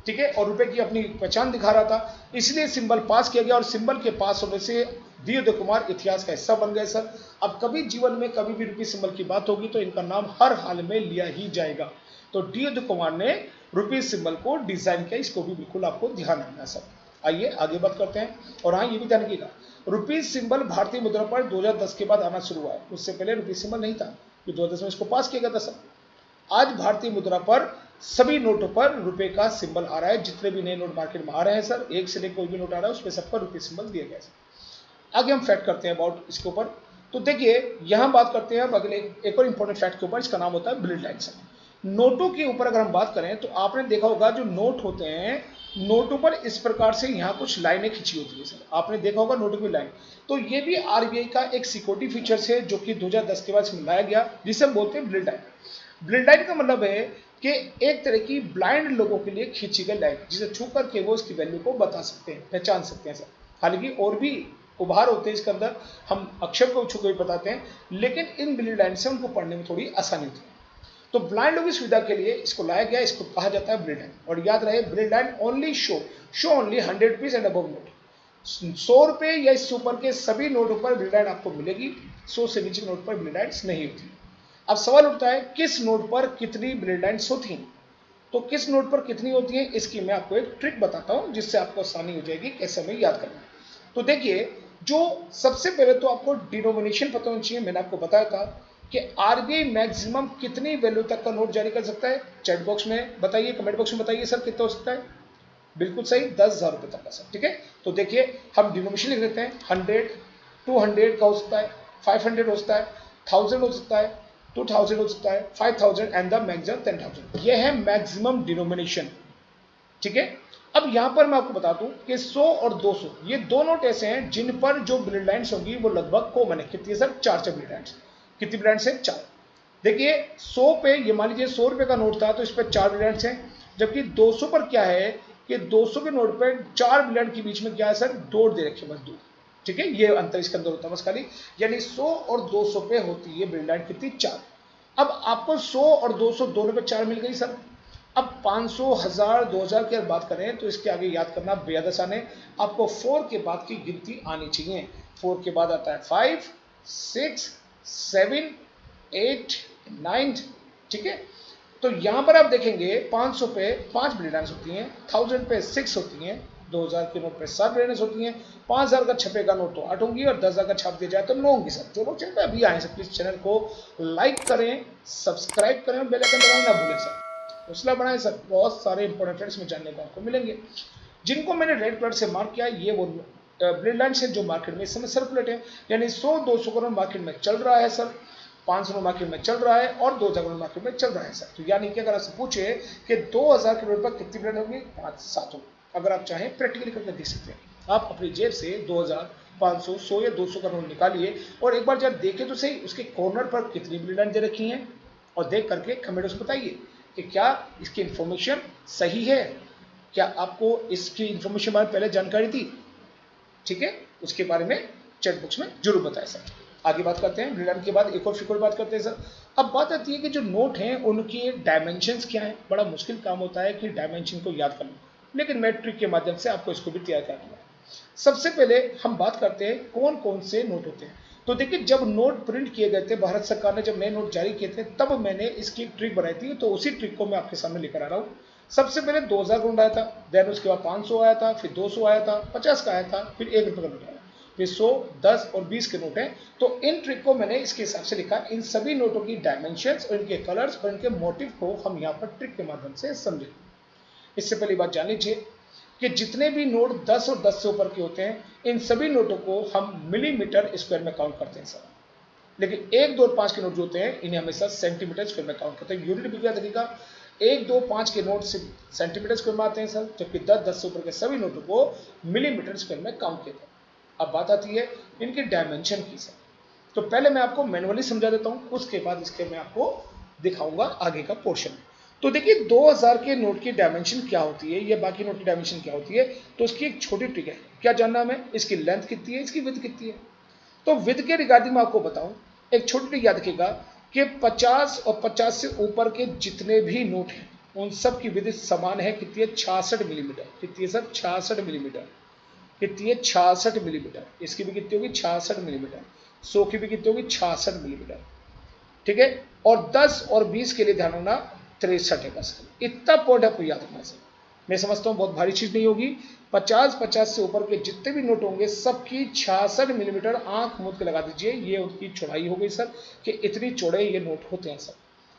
ठीक है। और रुपए की अपनी पहचान दिखा रहा था, इसलिए सिंबल पास किया गया और सिंबल के पास होने से डी उदय कुमार इतिहास का हिस्सा बन गए सर। अब कभी जीवन में कभी भी रुपी सिंबल की बात होगी तो इनका नाम हर हाल में लिया ही जाएगा। तो डी उदय कुमार ने रुपी सिंबल को डिजाइन किया, इसको भी बिल्कुल आपको ध्यान रखना सर। आइए आगे बात करते हैं। और हाँ ये भी ध्यान रखिएगा, रुपी सिंबल भारतीय मुद्रा पर 2010 के बाद आना शुरू हुआ है, उससे पहले रुपी सिंबल नहीं था, 2010 में इसको पास किया गया था सर। आज भारतीय मुद्रा पर सभी नोटों पर रुपए का सिंबल आ रहा है, जितने भी नए नोट मार्केट में आ रहे हैं सर, एक से लेकर कोई भी नोट आ रहा है उसमें सब पर रुपए सिंबल दिया गया है। आगे हम फैक्ट करते हैं अबाउट इसके ऊपर। तो देखिए यहां बात करते हैं अब अगले एक और इंपॉर्टेंट फैक्ट के ऊपर, इसका नाम होता है बिल्ड लाइन सर। नोटों के ऊपर अगर हम बात करें तो आपने देखा होगा जो नोट होते हैं, नोटों पर इस प्रकार से यहाँ कुछ लाइनें खिंची होती है सर, आपने देखा होगा नोटों की लाइन। तो ये भी RBI का एक सिक्योरिटी फीचर्स है जो कि 2010 के बाद इसमें लाया गया, जिसे हम बोलते हैं बिल्ड लाइन। बिल्ड लाइन का मतलब है कि एक तरह की ब्लाइंड लोगों के लिए खींची गई लाइन, जिसे छू करके वो इसकी वैल्यू को बता सकते हैं, पहचान सकते हैं सर। हालांकि और भी उभार होते हैं इसके अंदर, हम अक्षर को छू कर भी बताते हैं, लेकिन इन बिल्ड लाइन से उनको पढ़ने में थोड़ी आसानी होती है। तो ब्लाइंड लोगों की सुविधा के लिए इसको लाया गया, इसको कहा जाता है बिल्ड लाइन। और याद रहे build line only show only 100 rupees and above note, 100 रुपए या इससे ऊपर के सभी नोटों पर बिल्ड लाइन आपको मिलेगी, 100 से नीचे के नोट पर बिल्ड लाइन्स नहीं होती। अब सवाल उठता है किस नोट पर कितनी बिल्ड लाइन्स होती हैं, तो किस नोट पर कितनी होती है इसकी मैं आपको एक ट्रिक बताता हूं, जिससे आपको आसानी हो जाएगी कैसे हमें याद करना। तो देखिए जो सबसे पहले तो आपको डिनोमिनेशन पता होना चाहिए। मैंने आपको बताया था कि RBI मैक्सिमम कितनी वैल्यू तक का नोट जारी कर सकता है, चैट बॉक्स में बताइए, कमेंट बॉक्स में बताइए सर कितना हो सकता है। बिल्कुल सही, 10,000 रुपए तक का सर, ठीक है। तो देखिए हम डिनोमिनेशन लिख लेते हैं, 100, 200 का हो सकता है, 500 हो सकता है, 1000 हो सकता है, 2000 हो सकता है, 5000 एंड द मैक्सिमम 10,000। यह है मैक्सिमम डिनोमिनेशन, ठीक है। अब यहां पर मैं आपको बता दूं कि 100 और 200 ये दो नोट ऐसे हैं जिन पर जो बिल्ड लाइन्स होंगी वो लगभग कॉमन है। कितनी है सर, 4 बिल्ड लाइन्स। कितनी बिल्ड लाइन्स है, 4। देखिए 100 पे ये मान लीजिए 100 रुपए का नोट था तो इस पर 4 बिल्ड लाइन्स हैं, जबकि 200 पर क्या है कि 200 के नोट पर 4 बिल्ड लाइन के बीच में क्या है सर, डॉट दे रखे बस 2, ठीक है। ये अंतर इसके अंदर होता है बस खाली, यानी 100 और 200 पे होती है बिल्ड लाइन कितनी, 4। अब आपको 100 और 200 दोनों पे 4 मिल गई सर। अब 500, 1000, 2000 की अगर बात करें तो इसके आगे याद करना बेहद आसान है, आपको 4 के बाद की गिनती आनी चाहिए। 4 के बाद आता है 5, 6, 7, 8, 9, ठीक है। तो यहां पर आप देखेंगे 500 पे 5 बिल्ड लाइन्स होती हैं, 1000 पे 6 होती हैं, 2000 के नोट पे 7 बिल्ड लाइन्स होती हैं, 5000 का छपेगा नोट तो 8 होंगी और 10,000 का छाप दिया जाए तो 9 होंगी सर। जो लोग चैनल पे अभी आए सर प्लीज चैनल को लाइक करें, सब्सक्राइब करें और बेल आइकन दबाना ना भूलें सर, हौसला बढ़ाएं सर। बहुत सारे इंपॉर्टेंट फैक्ट्स में जानने को आपको मिलेंगे, जिनको मैंने रेड कलर से मार्क किया। ये वो बिल्ड लाइन्स है जो मार्केट में इस समय सर्कुलेट है, यानी 100, 200 करोड़ मार्केट में चल रहा है सर, 500 मार्केट में चल रहा है और 2000 करोड़ मार्केट में चल रहा है सर। तो यानी कि अगर आपसे पूछे कि 2000 करोड़ पर कितनी बिल्ड होगी, 5-7 होगी। अगर आप चाहें प्रैक्टिकली करके देख सकते हैं, आप अपनी जेब से 2000, 500, 100 या 200 का नोट निकालिए और एक बार जब देखें तो सही उसके कॉर्नर पर कितनी बिल्ड लाइन दे रखी हैं, और देख करके कमेंट में बताइए कि क्या इसकी इंफॉर्मेशन सही है, क्या आपको इसकी इंफॉर्मेशन बारे में पहले जानकारी थी, ठीक है। उसके बारे में चैट बॉक्स में जरूर बताएं सर। आगे बात करते हैं बिल्ड लाइन के बाद एक और फिक्र बात करते हैं सर। अब बात आती है कि जो नोट हैं उनकी डायमेंशंस क्या है। बड़ा मुश्किल काम होता है कि डायमेंशन को याद करना, लेकिन मैं ट्रिक के माध्यम से आपको इसको भी तैयार कर दूंगा। सबसे पहले हम बात करते हैं कौन कौन से नोट होते हैं। तो देखिए जब नोट प्रिंट किए गए थे, भारत सरकार ने जब नए नोट जारी किए थे, तब मैंने इसकी ट्रिक बनाई थी, तो उसी ट्रिक को मैं आपके सामने लेकर आ रहा हूँ। सबसे पहले 2000 का नोट आया था, देन उसके बाद 500 आया था, फिर 200 आया था, 50 का आया था, फिर 1 रुपये का नोट आया, फिर 100, 10 और 20 के नोट हैं। तो इन ट्रिक को मैंने इसके हिसाब से लिखा। इन सभी नोटों की डायमेंशंस और इनके कलर्स और इनके मोटिव को हम यहाँ पर ट्रिक के माध्यम से समझेंगे। इससे पहली बात जान लीजिए कि जितने भी नोट 10 और 10 से ऊपर के होते हैं, इन सभी नोटों को हम मिलीमीटर स्क्वायर में काउंट करते हैं सर। लेकिन 1, 2 और 5 के नोट जो होते हैं इन्हें हमेशा सेंटीमीटर स्क्वायर में काउंट करते हैं। यूनिट भी याद रखिएगा, 1, 2, 5 के नोट सिर्फ सेंटीमीटर स्क्वायर में आते हैं सर, जबकि 10, 10 से ऊपर के सभी नोटों को मिलीमीटर स्क्वायर में काउंट किया जाता है। अब बात आती है इनकी डायमेंशन की सर। तो पहले मैं आपको मैनुअली समझा देता हूँ, उसके बाद इसके मैं आपको दिखाऊंगा आगे का पोर्शन। तो देखिए 2000 के नोट की डायमेंशन क्या होती है, या बाकी नोट की डायमेंशन क्या होती है, तो उसकी एक छोटी ट्रिक है। क्या जानना हमें, इसकी लेंथ कितनी है, इसकी विड्थ कितनी है। तो विड्थ के रिगार्डिंग मैं आपको बताऊं, एक छोटी ट्रिक याद रखिएगा कि 50 और 50 से ऊपर के जितने भी नोट हैं उन सब की विड्थ समान है। कितनी है, 66 मिलीमीटर। कितनी है सर, 66 मिलीमीटर। कितनी है, 66 मिलीमीटर। इसकी भी कितनी होगी, 66 मिलीमीटर। 100 की भी कितनी होगी, 66 मिलीमीटर। ठीक है, और 10 और 20 के लिए ध्यान रखना 63 है बस। इतना पॉइंट आपको याद रखना सर। मैं समझता हूँ बहुत भारी चीज नहीं होगी। 50 से ऊपर के जितने भी नोट होंगे सबकी 66 मिलीमीटर आंख मूंद के लगा दीजिए। ये उनकी चौड़ाई हो गई सर, कि इतनी चौड़े ये नोट होते हैं सर।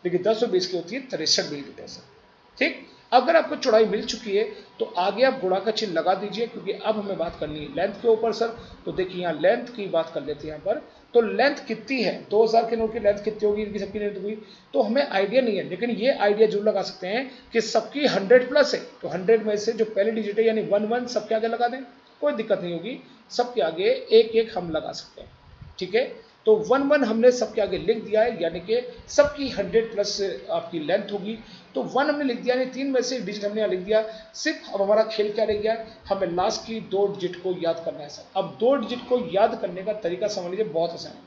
लेकिन 10 और 20 की होती है 63 मिलीमीटर सर। ठीक, अगर आपको चौड़ाई मिल चुकी है तो आगे आप गुणा का चिन्ह लगा दीजिए, क्योंकि अब हमें बात करनी है लेंथ के ऊपर सर। तो देखिए यहाँ लेंथ की बात कर लेते हैं यहाँ पर। तो लेंथ कितनी है, 2000 के नोट की लेंथ कितनी होगी, इनकी सबकी लेंथ होगी, तो हमें आइडिया नहीं है, लेकिन ये आइडिया जरूर लगा सकते हैं कि सबकी 100 प्लस है। तो 100 में से जो पहले डिजिट है यानी 11 सबके आगे लगा दें, कोई दिक्कत नहीं होगी। सबके आगे एक एक हम लगा सकते हैं। ठीक है, तो 11 हमने सबके आगे लिख दिया है, यानी कि सबकी 100 प्लस आपकी लेंथ होगी। तो 1 हमने लिख दिया, यानी 3 में से डिजिट हमने लिख दिया। सिर्फ अब हमारा खेल क्या रह गया, हमें लास्ट की 2 डिजिट को याद करना है सर। अब 2 डिजिट को याद करने का तरीका समझ लीजिए, बहुत आसान है।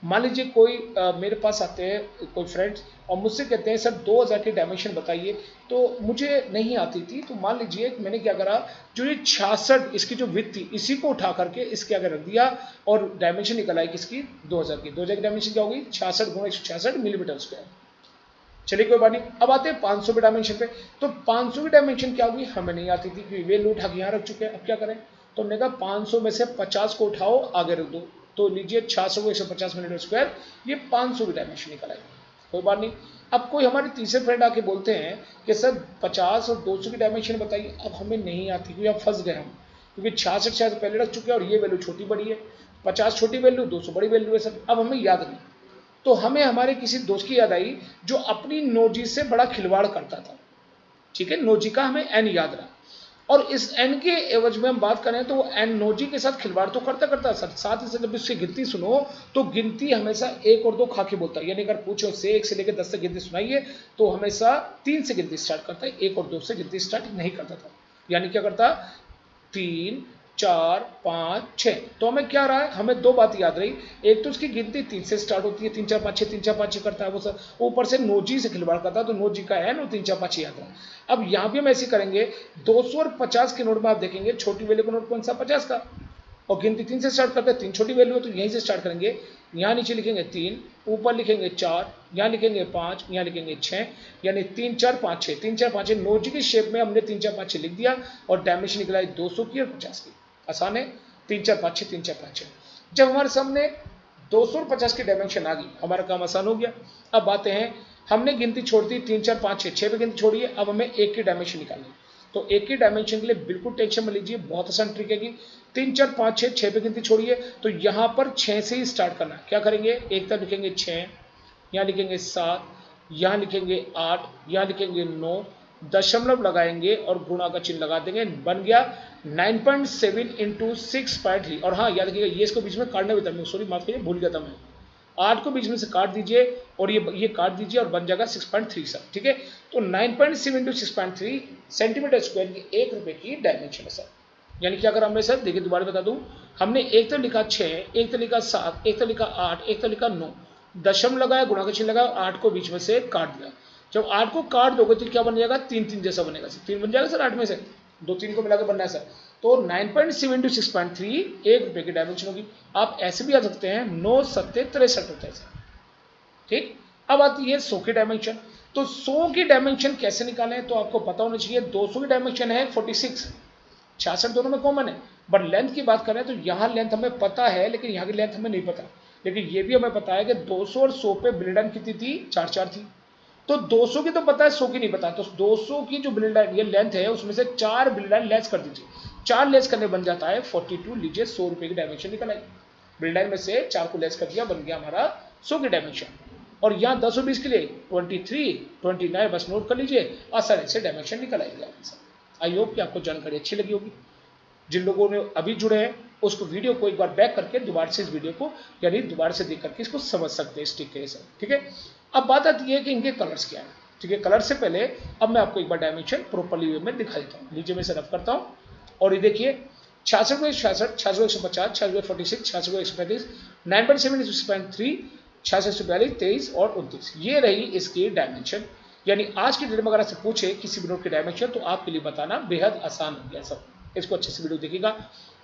मान लीजिए कोई मेरे पास आते हैं कोई फ्रेंड्स और मुझसे कहते हैं सर 2000 की डायमेंशन बताइए, तो मुझे नहीं आती थी। तो मान लीजिए मैंने क्या करा, जो ये 66 इसकी जो विड्थ थी इसी को उठा करके इसके आगे रख दिया और डायमेंशन निकल आई किसकी, 2000 की। 2000 की डायमेंशन क्या होगी, 66 गुणा 166 मिलीमीटर स्क्वायर। चलिए कोई बात नहीं। अब आते हैं 500 के डायमेंशन पे। तो 500 की डायमेंशन क्या होगी, हमें नहीं आती थी, क्योंकि वे लोग उठा के यहाँ रख चुके हैं। अब क्या करें, तो हमने कहा 500 में से 50 को उठाओ आगे रख दो। तो लीजिए 600 को 150 मिलीमीटर स्क्वायर, ये 500 की डायमेंशन निकल आएगी। कोई बात नहीं। अब कोई हमारे तीसरे फ्रेंड आके बोलते हैं कि सर 50 और 200 की डायमेंशन बताइए। अब हमें नहीं आती, क्योंकि अब फंस गए हम, क्योंकि 66 शायद पहले रख चुके हैं और ये वैल्यू छोटी बड़ी है। 50 छोटी वैल्यू, 200 बड़ी वैल्यू है सर। अब हमें याद नहीं। तो हमें हमारे किसी दोस्त की याद आई जो अपनी नोजी से बड़ा खिलवाड़ करता था। ठीक है, नोजी का हमें एन याद रहा, और इस एन के एवज में हम बात करें तो वो एन नोजी के साथ खिलवाड़ तो करता करता सर। साथ ही साथ जब इसकी गिनती सुनो तो गिनती हमेशा 1 और 2 खा के बोलता है। यानी अगर पूछो उससे 1 से लेकर 10 तक गिनती सुनाइए तो हमेशा 3 से गिनती स्टार्ट करता है, 1 और 2 से गिनती स्टार्ट नहीं करता था। यानी क्या करता, 3, 4, 5, 6। तो हमें क्या रहा है, हमें 2 बात याद रही। एक तो उसकी गिनती 3 से स्टार्ट होती है, 3, 4, 5, 6, 3, 4, 5, 6 करता है वो सर। ऊपर से नोजी से खिलवाड़ करता है, तो नोजी का एन और 3, 4, 5 याद रहा। अब यहाँ भी हम ऐसे करेंगे, 200 और 50 के नोट में आप देखेंगे छोटी वैल्यू का नोट कौन सा, 50 का, और गिनती 3 से स्टार्ट करते हैं। 3 छोटी वैल्यू है तो यहीं से स्टार्ट करेंगे। यहाँ नीचे लिखेंगे 3, ऊपर लिखेंगे 4, यहाँ लिखेंगे 5, यहाँ लिखेंगे 6, यानी 3, 4, 5, 6, 3, 4, 5, 6। नोजी की शेप में हमने 3, 4, 5, 6 लिख दिया और डायमेंशन निकला है 200 की और 50 की। आसान है, 3, 4, 5, 6, 3, 4, 5, 6। जब हमारे सामने 200 और 50 की डायमेंशन आ गई, हमारा काम आसान हो गया। अब आते हैं, हमने गिनती छोड़ दी 3, 4, 5, 6 पे गिनती छोड़िए। अब हमें 1 की डायमेंशन निकालनी। तो 1 की डायमेंशन के लिए बिल्कुल टेंशन मत लीजिए, बहुत आसान ट्रिक है कि 3, 4, 5, 6 पे गिनती छोड़िए। तो यहाँ पर 6 से ही स्टार्ट करना है। क्या करेंगे, एक तरफ लिखेंगे 6, यहाँ लिखेंगे 7, यहाँ लिखेंगे 8, यहाँ लिखेंगे 9, दशमलव लगाएंगे और गुणा का चिन्ह लगा देंगे। बन गया 9.7 इंटू 6.3। और हाँ याद रखिएगा, ये इसको बीच में काटना भी था, सॉरी माफ करिए भूल गया था मैं। 8 को बीच में से काट दीजिए और ये काट दीजिए और बन जाएगा 6.3 सर। ठीक है, तो 9.7 इंटू 6.3 सेंटीमीटर स्क्वायर की 1 रुपए की डायमेंशन है सर। यानी क्या करा हमने सर, देखिए दोबारा बता दूं, हमने एक तो लिखा 6, एक तो लिखा 7, एक तो लिखा 8, एक तो लिखा 9, दशम लगाया, गुणा का चिन्ह लगाया, 8 को बीच में से काट दिया। जब 8 को काट दोगे तो क्या बन जाएगा, 3, 3 जैसा बनेगा सर। 3 बन जाएगा सर 8 में से, 2, 3 को मिलाकर बनना है सर। तो 9.7 इंटू 6.3 1 रुपए की डायमेंशन होगी। आप ऐसे भी आ सकते हैं, 9 7 63 होता है सर। ठीक, अब आती है 100 की डायमेंशन। तो 100 की डायमेंशन कैसे निकालें, तो आपको पता होना चाहिए। 200 की डायमेंशन है 46, 66 दोनों में कॉमन है। बट लेंथ की बात करें तो यहाँ लेंथ हमें पता है, लेकिन यहाँ की लेंथ हमें नहीं पता। लेकिन ये भी हमें पता है कि 200 और 100 पे बिल्ड लाइन कितनी थी, 4, 4 थी। तो 200 की तो पता है, 100 की नहीं पता। तो 200 की जो बिल्ड लाइन ये लेंथ है उसमें से 4 बिल्ड लाइन लेस कर दीजिए। 4 लेस करने बन जाता है 42। लीजिए 100 रुपए की डायमेंशन निकल आई। बिल्ड लाइन में से 4 को लेस कर दिया, बन गया हमारा 100 की डायमेंशन। और यहाँ 10 और 20 के लिए 23, 29 बस नोट कर लीजिए, आसानी से डायमेंशन निकल आएगा। आई होप कि आपको जानकारी अच्छी लगी होगी। जिन लोगों ने अभी जुड़े हैं उसको वीडियो को एक बार बैक करके दोबारा से इस वीडियो को यानी दोबारा से देख करके इसको समझ सकते हैं इस ट्रिक के हिसाब, ठीक है। अब बात आती है कि इनके कलर्स क्या है, ठीक है। कलर से पहले अब मैं आपको एक बार डायमेंशन प्रॉपर्ली वे में दिखा देता हूँ। नीचे में से रफ करता हूँ और ये देखिए 66 by 66, 66 by 150, 66 by 46, 66 by 135, 9.7 is 6.3, 6642, 23 और 29, ये रही इसकी डायमेंशन। यानी आज की डेट में अगर आपसे पूछे किसी भी नोट की डायमेंशन तो आपके लिए बताना बेहद आसान हो गया सब। इसको अच्छे से वीडियो देखिएगा।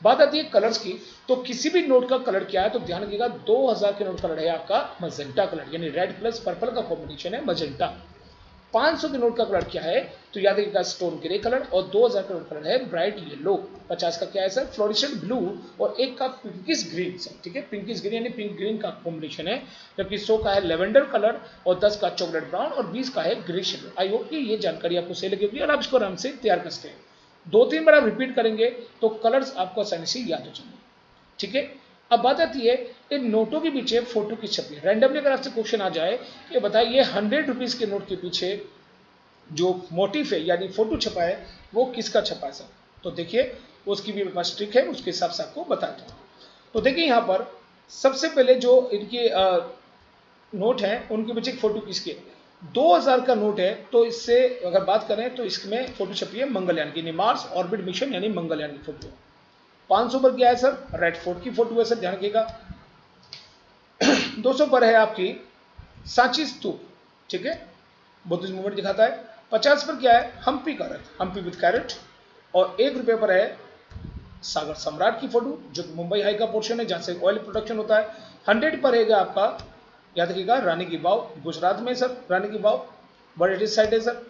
बात आती है कलर्स की, तो किसी भी नोट का कलर क्या है तो ध्यान रखिएगा 2000 के नोट का कलर है आपका मजेंटा कलर, यानी रेड प्लस पर्पल का कॉम्बिनेशन है मजेंटा। 500 के नोट का कलर क्या है तो याद रखिएगा स्टोन ग्रे कलर, और 2000 का नोट कलर है ब्राइट येलो। 50 का क्या है सर, फ्लोरिसेंट ब्लू, और एक का पिंकिश ग्रीन सर, ठीक है। पिंकिश ग्रीन यानी पिंक ग्रीन का कॉम्बिनेशन है, जबकि 100 का है लेवेंडर कलर, और 10 का चॉकलेट ब्राउन, और 20 का है ग्रे शेड। आई होप कि ये जानकारी आपको सही लगी होगी और आप इसको आराम से तैयार कर सकते हैं। 2-3 बार आप रिपीट करेंगे तो कलर्स आपको आसानी से याद हो जाएंगे, ठीक है। अब बात आती है इन नोटों के पीछे फोटो की छपी। रैंडमली अगर आपसे क्वेश्चन आ जाए कि बताइए 100 रुपीज के नोट के पीछे जो मोटिव है यानी फोटो छपा है वो किसका छपा है सर, तो देखिए उसकी भी मेरे पास ट्रिक है, उसके हिसाब से आपको बताता हूँ। तो देखिए यहाँ पर सबसे पहले जो इनके नोट हैं उनके पीछे एक फोटो किसकी है। 2000 का नोट है तो इससे अगर बात करें तो इसमें फोटो छपी है मंगलयान की, मार्स ऑर्बिट मिशन यानी मंगलयान की फोटो। 500 पर क्या है सर, रेड फोर्ट की फोटो है सर, ध्यान रखिएगा। 200 पर है आपकी सांची स्तूप, ठीक है, बुद्धिस्ट मूवमेंट दिखाता है। 50 पर क्या है, हम्पी का रथ, हम्पी विद कैरेट, और 1 रुपये पर है सागर सम्राट की फोटो जो मुंबई हाई का पोर्शन है जहां से ऑयल प्रोडक्शन होता है। 100 पर है आपका याद रखिएगा रानी की वाव, गुजरात में सर रानी की वाव, बड़े साइड है सर।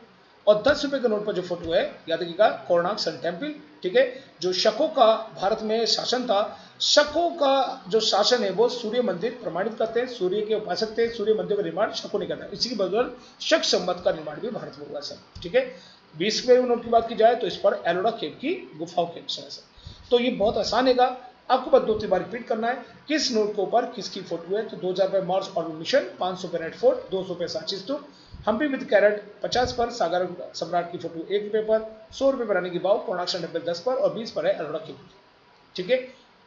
और 10 रुपए के नोट पर जो फोटो है याद रखिएगा कोणार्क सन टेम्पल, ठीक है, जो शकों का भारत में शासन था। शकों का जो शासन है वो सूर्य मंदिर प्रमाणित करते हैं, सूर्य के उपासक थे, सूर्य मंदिर का निर्माण शकों ने करता है, इसी की बदौलत शक संवत का निर्माण भी भारत में हुआ सर, ठीक है। 20 रुपये नोट की बात की जाए तो इस पर एलोरा केव की गुफाओं के अनुसार है सर। तो ये बहुत आसान है, आपको बस 2-3 बार रिपीट करना है किस नोट के ऊपर किसकी फोटो है। तो 2000 पे मार्स ऑर्बिट मिशन, 500 पे रेड फोर्ट, 200 पे सांची स्तूप, हम्पी विद कैरेट, 50 पर सागर सम्राट की फोटो 1 रुपये पर, 100 रुपये पर रानी की वाव, कोणार्क सन टेम्पल 10 पर, और 20 पर है एलोरा केव, ठीक है।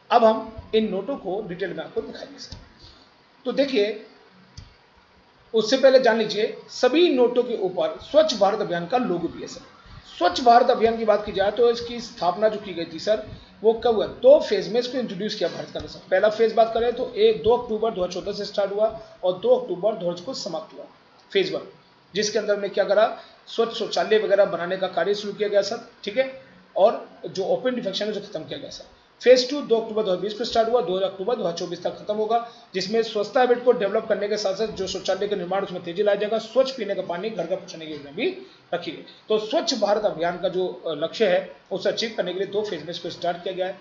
अब हम इन नोटों को डिटेल में आपको दिखाएंगे। तो देखिए उससे पहले जान लीजिए सभी नोटों के ऊपर स्वच्छ भारत अभियान का लोगो भी है सर। स्वच्छ भारत अभियान की बात की जाए तो इसकी स्थापना जो की गई थी सर वो कब हुआ, 2 फेज में इसको इंट्रोड्यूस किया भारत का सर। पहला फेज बात करें तो 2 अक्टूबर 2014 से स्टार्ट हुआ और 2 अक्टूबर 2000 को समाप्त हुआ फेज 1, जिसके अंदर में क्या करा, स्वच्छ शौचालय वगैरह बनाने का कार्य शुरू किया गया सर, ठीक है, और जो ओपन डिफेक्शन है जो खत्म किया गया सर। फेज 2 2 अक्टूबर 2020 को स्टार्ट हुआ, 2 अक्टूबर 2024 तक खत्म होगा, जिसमें स्वच्छता हैबिट को डेवलप करने के साथ साथ जो शौचालय का निर्माण उसमें तेजी लाया जाएगा, स्वच्छ पीने का पानी घर का पहुंचाने की योजना भी रखी गई। तो स्वच्छ भारत अभियान का जो लक्ष्य है उसे अचीव करने के लिए 2 फेज में इसको स्टार्ट किया गया है।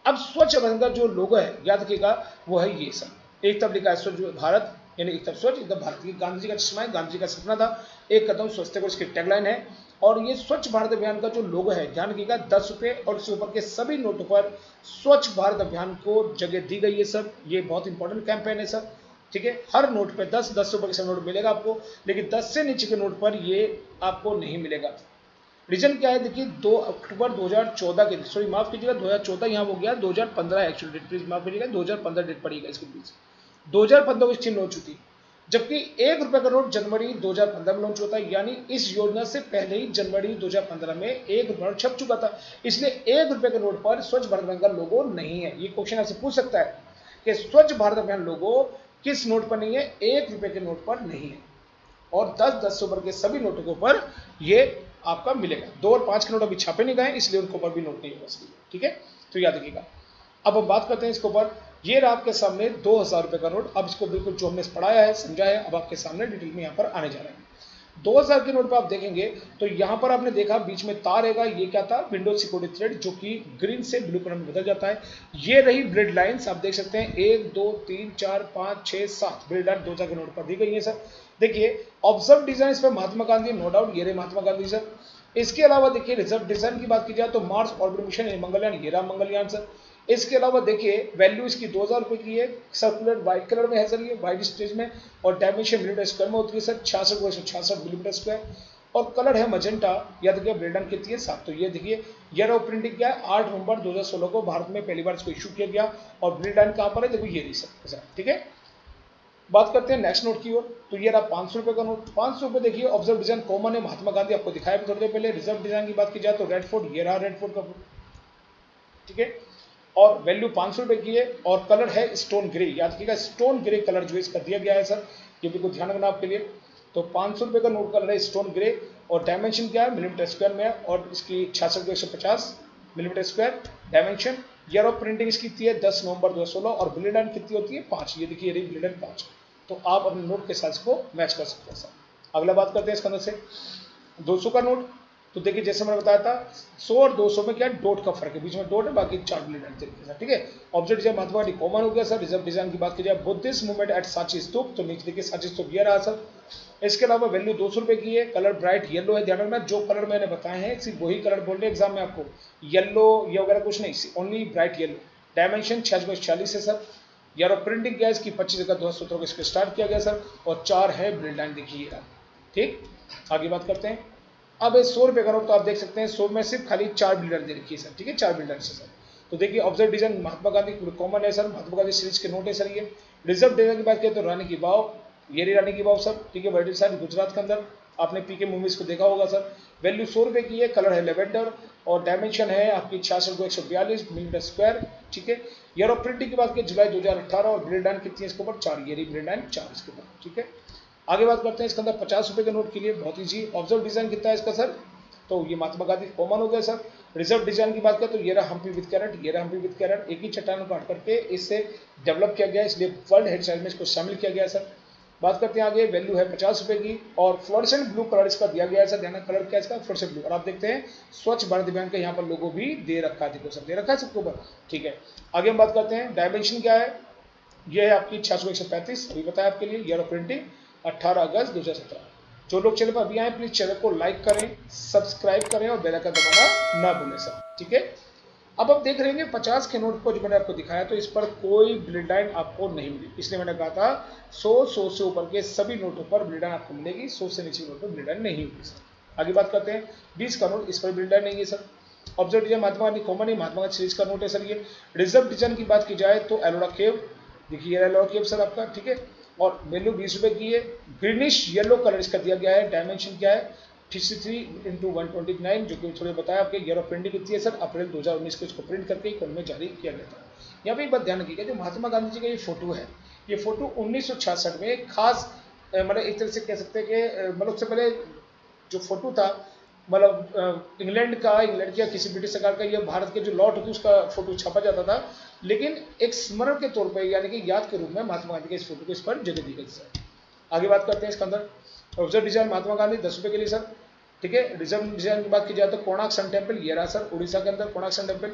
अब स्वच्छ भारत का जो लोगो है याद रखिएगा वो है ये सर, एक तरफ लिखा है स्वच्छ भारत यानी एक तरफ स्वच्छ एक तरफ भारत, गांधी जी का चश्मा है, गांधी जी का सपना था, एक कदम स्वच्छता को इसकी टैगलाइन है। और ये स्वच्छ भारत अभियान का जो लोगो है ध्यान रखिएगा 10 रुपये और इसके ऊपर के सभी नोटों पर स्वच्छ भारत अभियान को जगह दी गई है सर। ये बहुत इंपॉर्टेंट कैंपेन है सर, ठीक है। हर नोट पे 10 रुपये का नोट मिलेगा आपको, लेकिन 10 से नीचे के नोट पर ये आपको नहीं मिलेगा। रीजन क्या है, देखिए 2 अक्टूबर 2014 के, सॉरी माफ कीजिएगा 2014 यहाँ हो गया, 2015 एक्चुअली डेट, प्लीज माफ कीजिएगा 2015 डेट पड़ेगा इसके बीच, 2015 को स्कीम लॉन्च हुई, जबकि 1 रुपए का नोट जनवरी 2015 में लॉन्च होता है, यानी इस योजना से पहले ही जनवरी 2015 में 1 रुपये नोट छप चुका था, इसलिए 1 रुपए के नोट पर स्वच्छ भारत अभियान का लोगो नहीं है। ये क्वेश्चन आपसे पूछ सकता है कि स्वच्छ भारत अभियान लोगो किस नोट पर नहीं है, 1 रुपए के नोट पर नहीं है, और 10-10 रुपए के सभी नोटों के ऊपर ये आपका मिलेगा। 2 और 5 के नोट अभी छापे नहीं गए इसलिए उनके ऊपर भी नोट नहीं होगा, ठीक है, तो याद रखिएगा। अब हम बात करते हैं इसके ऊपर, ये रहा आपके सामने 2000 रुपए का नोट। अब इसको बिल्कुल जो हमने पढ़ाया है समझा है अब आपके सामने डिटेल में यहाँ पर आने जा रहा है। 2000 के नोट पर आप देखेंगे तो यहाँ पर आपने देखा बीच में तार रहेगा, ये क्या था, विंडो सिक्योरिटी थ्रेड, जो कि ग्रीन से ब्लू कलर में बदल जाता है। ये रही ब्रेड लाइन्स, आप देख सकते हैं 1 2 3 4 5 6 7 ब्रेड लाइन 2000 के नोट पर दी गई है सर। देखिए ऑब्जर्व डिजाइन इस पर महात्मा गांधी, नो डाउट ये रहे महात्मा गांधी सर। इसके अलावा देखिए रिजर्व डिजाइन की बात की जाए तो मार्स ऑर्बिटर मिशन यानी मंगलयान, ये रहा मंगलयान सर। इसके अलावा देखिए वैल्यू इसकी 2000 रुपये की है, सर्कुलर व्हाइट कलर में है सर, ये व्हाइट स्टेज में, और डायमेंशन मिलीमीटर स्क्वायर में होती है सर, 66 मिलीमीटर स्क्वायर, और कलर है मजेंटा, या देखिए ब्रेडन कितनी है 7। तो ये देखिए ईयर ऑफ प्रिंटिंग क्या है, 8 नवंबर 2016 को भारत में पहली बार इसको इशू किया गया, और ब्रेडन कहाँ पर है, देखो ये रही सर, ठीक है। बात करते हैं नेक्स्ट नोट की ओर, तो ये रहा 500 रुपये का नोट। 500 रुपये देखिए ऑब्जर्व डिजाइन कॉमन है, महात्मा गांधी आपको दिखाया भी थोड़ी देर पहले। रिजर्व डिजाइन की बात की जाए तो रेड फोर्ट, ये रहा रेड फोर्ट का, ठीक है, और वैल्यू 500 रुपये की है, और कलर है स्टोन ग्रे, याद रखिएगा स्टोन ग्रे कलर जो इसका दिया गया है सर, ये बिल्कुल ध्यान रखना आपके लिए। तो 500 रुपये का नोट कलर है स्टोन ग्रे, और डायमेंशन क्या है, मिलीमीटर स्क्वायर में है, और इसकी 66 millimetre square dimension. Year of printing इसकी थी है 10 नवंबर 2016, और ब्लेड कितनी होती है 5, ये देखिए रही ब्लेड 5। तो आप अपने नोट के साथ को मैच कर सकते हैं सर। अगला बात करते हैं इसके अंदर से 200 का नोट। तो देखिए जैसे मैंने बताया था 100 और 200 में क्या डॉट का फर्क है, बीच में डॉट है, बाकी 4 ब्लेड तरीके से, ठीक है। Object design Mahatma Gandhi common हो गया सर। रिजर्व डिजाइन की बात की जाए बुद्धिस्ट मूवमेंट एट सांची स्तूप, तो नीचे देखिए सांची स्तूप ये रहा सर। इसके अलावा वैल्यू 200 रुपये की है, कलर ब्राइट येलो है, ध्यान रखना जो कलर मैंने बताए हैं सिर्फ वही कलर बोल रहे एग्जाम में आपको, येलो ये वगैरह कुछ नहीं, ओनली ब्राइट येलो। डायमेंशन 46 है सर। ईयर ऑफ प्रिंटिंग क्या है इसकी 25 अगस्त 2017 को इसको स्टार्ट किया गया सर, और 4 है ब्रिल लाइन देखिए, ठीक। आगे बात करते हैं अब 100 रुपये का नोट, तो आप देख सकते हैं 100 में सिर्फ खाली 4 बिल्डर दे रखी है सर, ठीक है, 4 बिल्डर से सर। तो देखिए observe design Mahatma Gandhi common है सर, महात्मा गांधी सीरीज के नोट है सर ये। रिजर्व डिजाइन की बात करें तो रानी की वाव, ये रही रानी की वाव सर, ठीक है, वर्ल्ड साइड गुजरात के अंदर, आपने पीके मूवीज को देखा होगा सर। वैल्यू 100 रुपये की है, कलर है लेवेंडर, और डायमेंशन है आपकी 6642 मिलीमीटर स्क्वायर, ठीक है। ईयर ऑफ प्रिंटिंग की बात करें जुलाई 2018, और ब्लेड लाइन कितनी है इसके ऊपर 4, ये रही ब्लेड लाइन 4 इसके ऊपर, ठीक है। आगे बात करते हैं इसके अंदर 50 रुपये के नोट के लिए, बहुत ईजी। ऑब्जर्व डिजाइन कितना है इसका सर, तो ये महात्मा गांधी कॉमन हो गया सर। रिजर्व डिजाइन की बात करें तो ये रहा हम्पी विद कैरेट, ये रहा हम्पी विद कैरेट, एक ही चट्टान को हट करके इससे डेवलप किया गया, इसलिए वर्ल्ड हेरिटेज में इसको शामिल किया गया सर। बात करते हैं आगे, वैल्यू है 50 रुपये की, और फ्लोरेसेंट ब्लू कलर इसका दिया गया है सर, ध्यान कलर क्या है इसका फ्लोरेसेंट ब्लू, और आप देखते हैं स्वच्छ भारत अभियान का यहाँ पर लोगो भी दे रखा है, देखो सर दे रखा है सबके ऊपर, ठीक है। आगे हम बात करते हैं डायमेंशन क्या है, ये है आपकी 6135, अभी बताया आपके लिए। ईयर ऑफ प्रिंटिंग 18 अगस्त 2017। जो लोग चैनल पर अभी आए प्लीज चैनल को लाइक करें, सब्सक्राइब करें, और बेल आइकन दबाना ना भूलें सर, ठीक है। अब आप देख रहे हैं 50 के नोट को जो मैंने आपको दिखाया, तो इस पर कोई ब्लेड लाइन आपको नहीं मिली, इसलिए मैंने कहा था 100 से ऊपर के सभी नोटों पर ब्लेड लाइन आपको मिलेगी, 100 से नीचे नोट पर ब्लेड लाइन नहीं होगी सर। आगे बात करते हैं 20 का नोट, इस पर ब्लेड लाइन नहीं है sir. Observe design Mahatma Gandhi common है, महात्मा गांधी सीरीज का नोट है सर ये। रिजर्व डिजाइन की बात की जाए तो एलोरा केव, देखिए एलोरा केव सर आपका, ठीक है, और वैल्यू 20 रुपये की है। ग्रीनिश येलो कलर इसका दिया गया है, डायमेंशन क्या है 63x129, जो कि थोड़े बताया आपके। ईयर ऑफ प्रिंटिंग कितनी है सर, अप्रैल 2019 को इसको प्रिंट करके कॉल में जारी किया गया था। यहाँ पे एक बात ध्यान रखिएगा, जो महात्मा गांधी जी का ये फोटो है, ये फोटो 1966 में एक खास मतलब एक तरह से कह सकते हैं कि मतलब उससे पहले जो फोटो था, मतलब इंग्लैंड या किसी ब्रिटिश सरकार का, ये भारत के जो लॉर्ड होती उसका फोटो छापा जाता था, लेकिन एक स्मरण के तौर पर यानी कि याद के रूप में महात्मा गांधी के इस फोटो को इस पर जगह दी गई सर। आगे बात करते हैं इसके अंदर ऑब्जर्व डिजाइन महात्मा गांधी 10 रुपये के लिए सर, ठीक है। रिजर्व डिजाइन की बात की जाए तो कोणार्क सन टेम्पल, ये रहा सर उड़ीसा के अंदर कोणार्क सन टेम्पल।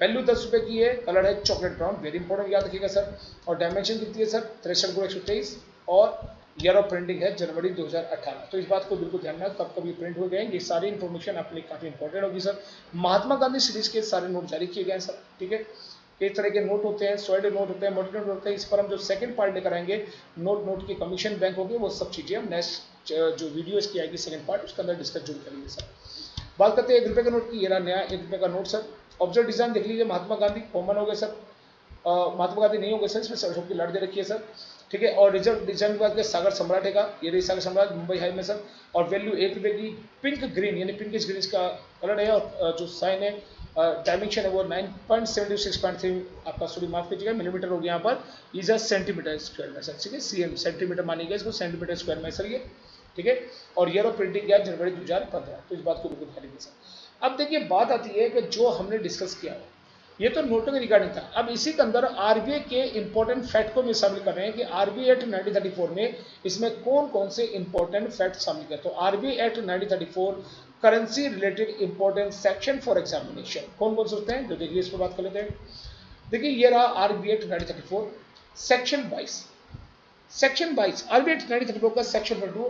वैल्यू 10 रुपये की है, कलर है चॉकलेट ब्राउन, वेरी इंपॉर्टेंट याद रखिएगा सर। और डायमेंशन कितनी है सर 63x123, और ईयर ऑफ प्रिंटिंग है जनवरी 2018। तो इस बात को बिल्कुल ध्यान में कब कभी प्रिंट हो गए, ये सारी इन्फॉर्मेशन आपके लिए काफी इंपॉर्टेंट होगी सर। महात्मा गांधी सीरीज के सारे नोट जारी किए गए हैं सर, ठीक है। कई तरह के नोट होते हैं, सॉलिड नोट होते हैं, मोटी नोट होते हैं, इस पर हम जो सेकंड पार्ट लेकर आएंगे, नोट की कमीशन बैंक होगी, वो सब चीजें हम नेक्स्ट जो वीडियो इसकी आएगी सेकंड पार्ट, उसके अंदर डिस्कस जरूर करेंगे सर। बात करते हैं 1 रुपये के नोट की, ये रहा नया 1 रुपये का नोट सर। ऑब्जर्व डिजाइन देख लीजिए, महात्मा गांधी कॉमन हो गए सर, महात्मा गांधी नहीं हो गए सर, इसमें अशोक की लाट दे रखी है सर, ठीक है। और रिजर्व डिजाइन की बात करें सागर सम्राट है का, ये रही सागर सम्राट मुंबई हाई में सर। और वैल्यू 1 रुपये की, पिंक ग्रीन यानी पिंकिश ग्रीन का कलर है, और जो साइन है डायमेंशन है वो 9.76.3 आपका, सॉरी माफ कीजिएगा मिलीमीटर हो गया यहाँ पर, इज अ सेंटीमीटर स्क्वायर में सर, ठीक है। सीएम सेंटीमीटर मानिएगा इसको, सेंटीमीटर स्क्वायर में सर ये, ठीक है। और ईयर ऑफ प्रिंटिंग क्या है जनवरी 2015, तो इस बात को बिल्कुल ध्यान रखिए सर। अब देखिए बात आती है कि जो हमने डिस्कस किया ये तो नोटों के रिगार्डिंग था, अब इसी के अंदर आरबीआई के इंपॉर्टेंट फैक्ट को भी शामिल कर रहे हैं कि आरबीआई एक्ट 1934 में इसमें कौन कौन से इंपॉर्टेंट फैक्ट शामिल किया। तो RBI act 1934 currency related important section for examination कौन कौन से होते हैं, तो देखिए इस पर बात कर लेते हैं। देखिए ये रहा RBI act 1934 section 22 RBI act 1934 का section 2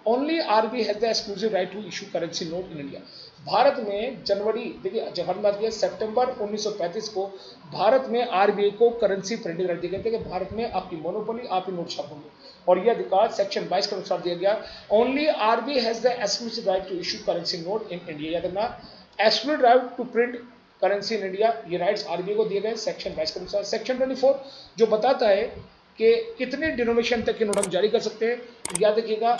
only RBI has the exclusive right to issue currency note in India. Bharat में जनवरी, देखिए जब हम बात किया सितंबर 1935 को भारत में आरबीआई को करेंसी प्रिंटिंग कर दी गई थी कि भारत में आपकी मोनोपोली, आप ही नोट छापोगे, और यह अधिकार सेक्शन 22 के अनुसार दिया गया। Only RBI has the exclusive right to issue currency note in India. याद रखना, exclusive right to print currency in India, ये राइट्स आरबीआई को दिए गए सेक्शन 22 के अनुसार। सेक्शन 24 जो बताता है कि कितने डिनोमिनेशन तक के नोट हम जारी कर सकते हैं। याद रखिएगा,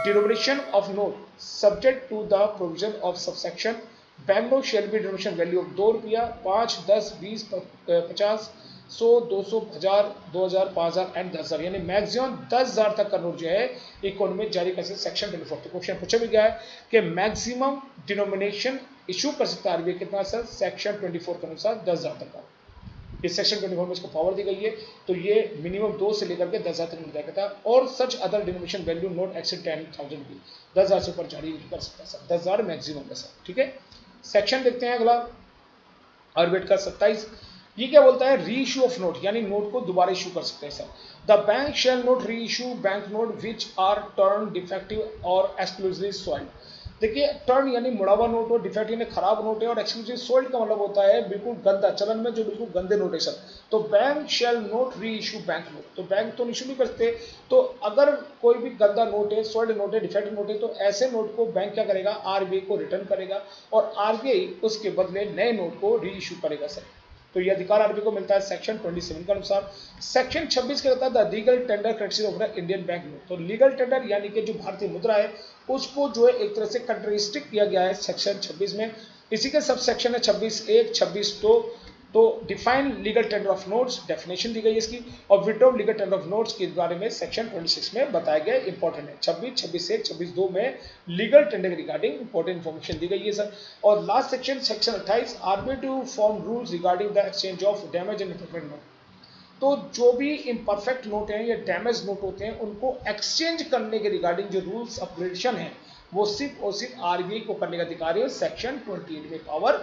denomination of note subject to the provision of subsection bank note shall be denomination value of 2 रुपया, 5, 10, 20, 50, 100, 200, 1000, 2000, 5000 एंड 10,000, यानी मैक्सिमम 10,000 तक का नोट जो है इकोनॉमी में जारी कर सकते। सेक्शन 24 क्वेश्चन पूछा भी गया है कि मैक्सिमम डिनोमिनेशन इशू कर सकता है आरबीआई कितना सर, सेक्शन 24 के अनुसार 10,000 तक का। इस सेक्शन 24 में इसको पावर दी गई है, तो ये मिनिमम 2 से लेकर के 10,000 तक मिल जाएगा था। और such other denomination value note exceed 10,000 भी, 10,000 से ऊपर जारी कर सकता है सर, 10,000 मैक्सिमम है सर। ठीक है, सेक्शन देखते हैं अगला आरबीआई का 27। ये क्या बोलता है, री इशू ऑफ नोट, यानी नोट को दोबारा इशू कर सकते हैं sir. The bank shall note reissue bank note which are turn defective और एक्सक्लूसिवली सॉल्ड। देखिए, टर्न यानी मुड़ा हुआ नोट हो, डिफेक्ट यानी खराब नोट है, और एक्सक्लूसिव सोल्ड का मतलब होता है बिल्कुल गंदा, चलन में जो बिल्कुल गंदे नोट है सर। तो bank shall note reissue bank note, तो बैंक तो इशू नहीं करते, तो अगर कोई भी गंदा नोट है, सोल्ड नोट है, डिफेक्ट नोट है, तो ऐसे नोट को बैंक क्या करेगा, आरबीआई को रिटर्न करेगा, और आरबीआई उसके बदले नए नोट को री इशू करेगा सर। तो ये अधिकार आरबीआई को मिलता है सेक्शन 27 के अनुसार। सेक्शन 26 के कहता है the legal tender currency of the Indian bank note. तो लीगल टेंडर यानी कि जो भारतीय मुद्रा है उसको जो है एक तरह से कंट्रिस्टिक किया गया है सेक्शन 26 में। इसी के सब सेक्शन है 26(1), 26(2). तो define legal tender of notes, definition दी गई है इसकी, और withdraw legal tender of notes के बारे में सेक्शन 26 में बताया गया, इंपॉर्टेंट है। 26, 26(1), 26(2) में लीगल टेंडर के रिगार्डिंग इंपॉर्टेंट इन्फॉर्मेशन दी गई है सर। और last section, section 28, RBI to form rules regarding the exchange of damage and imperfect note. तो जो भी इम्परफेक्ट नोट हैं या डैमेज नोट होते हैं उनको एक्सचेंज करने के रिगार्डिंग जो रूल्स अपग्रेडेशन है वो सिर्फ और सिर्फ आरबीआई को करने का अधिकार है, सेक्शन 28 में पावर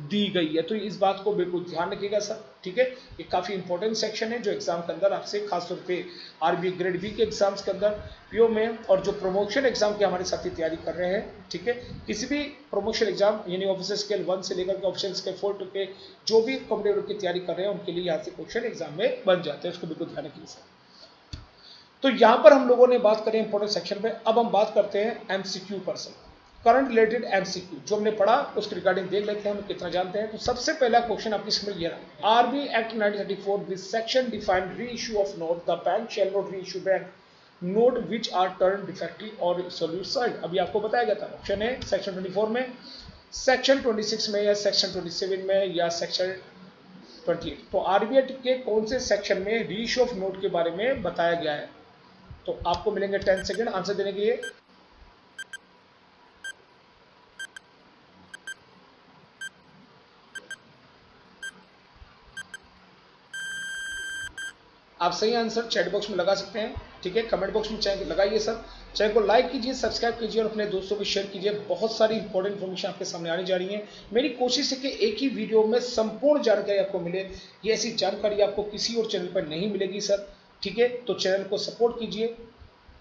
दी गई है। तो इस बात को बिल्कुल ध्यान रखिएगा सर। ठीक है, ये काफी इंपॉर्टेंट सेक्शन है जो एग्जाम के अंदर आपसे खासतौर पे आरबीआई ग्रेड बी के एग्जाम्स के अंदर, पीओ में, और जो प्रमोशन एग्जाम के हमारे साथी तैयारी कर रहे हैं, ठीक है, किसी भी प्रमोशन एग्जाम यानी ऑफिसर स्केल 1 से लेकर के ऑफिसर स्केल 4 तक के जो भी कॉम्पिटेटिव की तैयारी कर रहे हैं उनके लिए यहाँ से क्वेश्चन एग्जाम में बन जाते हैं, उसको बिल्कुल ध्यान रखिए सर। तो यहाँ पर हम लोगों ने बात करें इंपॉर्टेंट सेक्शन पे। अब हम बात करते हैं एमसीक्यू पर सर, करंट रिलेटेड एमसीक्यू जो हमने पढ़ा उसके रिगार्डिंग देख लेते हैं हम कितना जानते हैं। तो सबसे पहला क्वेश्चन आपकी स्क्रीन में ये रहा, RBI act 1934 this section define reissue of note, the bank shall not reissue bank note which are turn defective और सोल्यूसाइड। अभी आपको बताया गया था, ऑप्शन है सेक्शन 24 में, सेक्शन 26 में, या सेक्शन 27 में, या सेक्शन 28। तो आरबीआई के कौन से सेक्शन में री इशू ऑफ नोट के बारे में बताया गया है? तो आपको मिलेंगे 10 सेकंड आंसर देने के लिए। आप सही आंसर चैट बॉक्स में लगा सकते हैं, ठीक है, कमेंट बॉक्स में चाहे लगाइए सर, चैनल को लाइक कीजिए, सब्सक्राइब कीजिए और अपने दोस्तों को शेयर कीजिए। बहुत सारी इंपॉर्टेंट इन्फॉर्मेशन आपके सामने आने जा रही है। मेरी कोशिश है कि एक ही वीडियो में संपूर्ण जानकारी आपको मिले। ये ऐसी जानकारी आपको किसी और चैनल पर नहीं मिलेगी सर, ठीक है। तो चैनल को सपोर्ट कीजिए,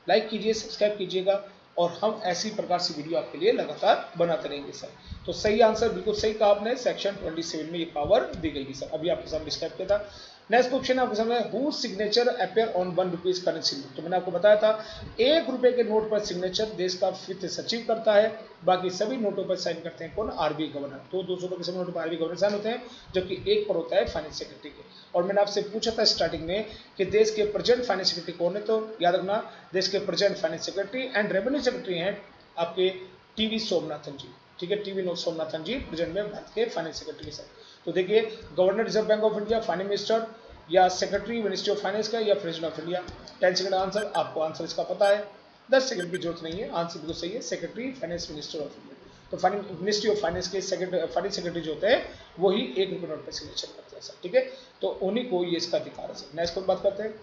लाइक कीजिए, सब्सक्राइब कीजिएगा, और हम ऐसी प्रकार से वीडियो आपके लिए लगातार बनाते रहेंगे सर। तो सही आंसर बिल्कुल सही कहा आपने, सेक्शन 27 में ये पावर दी गई है सर। अभी आपके सामने डिस्क्राइब किया था। नेक्स्ट क्वेश्चन आपके सामने, who signature appear on 1 rupees currency note. तो मैंने आपको बताया था 1 रुपए के नोट पर सिग्नेचर देश का वित्त सचिव करता है, बाकी सभी नोटों पर साइन करते हैं कौन, आरबीआई गवर्नर। तो 200 रुपए के सभी नोटों पर आरबीआई गवर्नर साइन होते हैं, जबकि एक पर होता है फाइनेंस सेक्रेटरी के। और मैंने आपसे पूछा था स्टार्टिंग में कि देश के प्रेजेंट फाइनेंस सेक्रेटरी कौन है, तो याद रखना देश के present finance secretary and revenue secretary हैं आपके टीवी सोमनाथन जी, ठीक है, टीवी सोमनाथन जी प्रेजेंट में भारत के फाइनेंस सेक्रेटरी सर। तो देखिए, governor reserve bank of India, finance minister, या सेक्रेटरी मिनिस्ट्री ऑफ फाइनेंस का, या president of India. 10 second answer, आपको आंसर इसका पता है, 10 सेकंड की जरूरत नहीं है, आंसर बिल्कुल सही है, secretary finance minister of India. तो मिनिस्ट्री ऑफ फाइनेंस के फाइनेंस सेक्रेटरी जो होते हैं वही 1 रुपये नोट पर सिग्नेचर करते हैं सर, ठीक है। तो उन्हीं को ये इसका अधिकार है सर। नेक्स्ट पर बात करते हैं,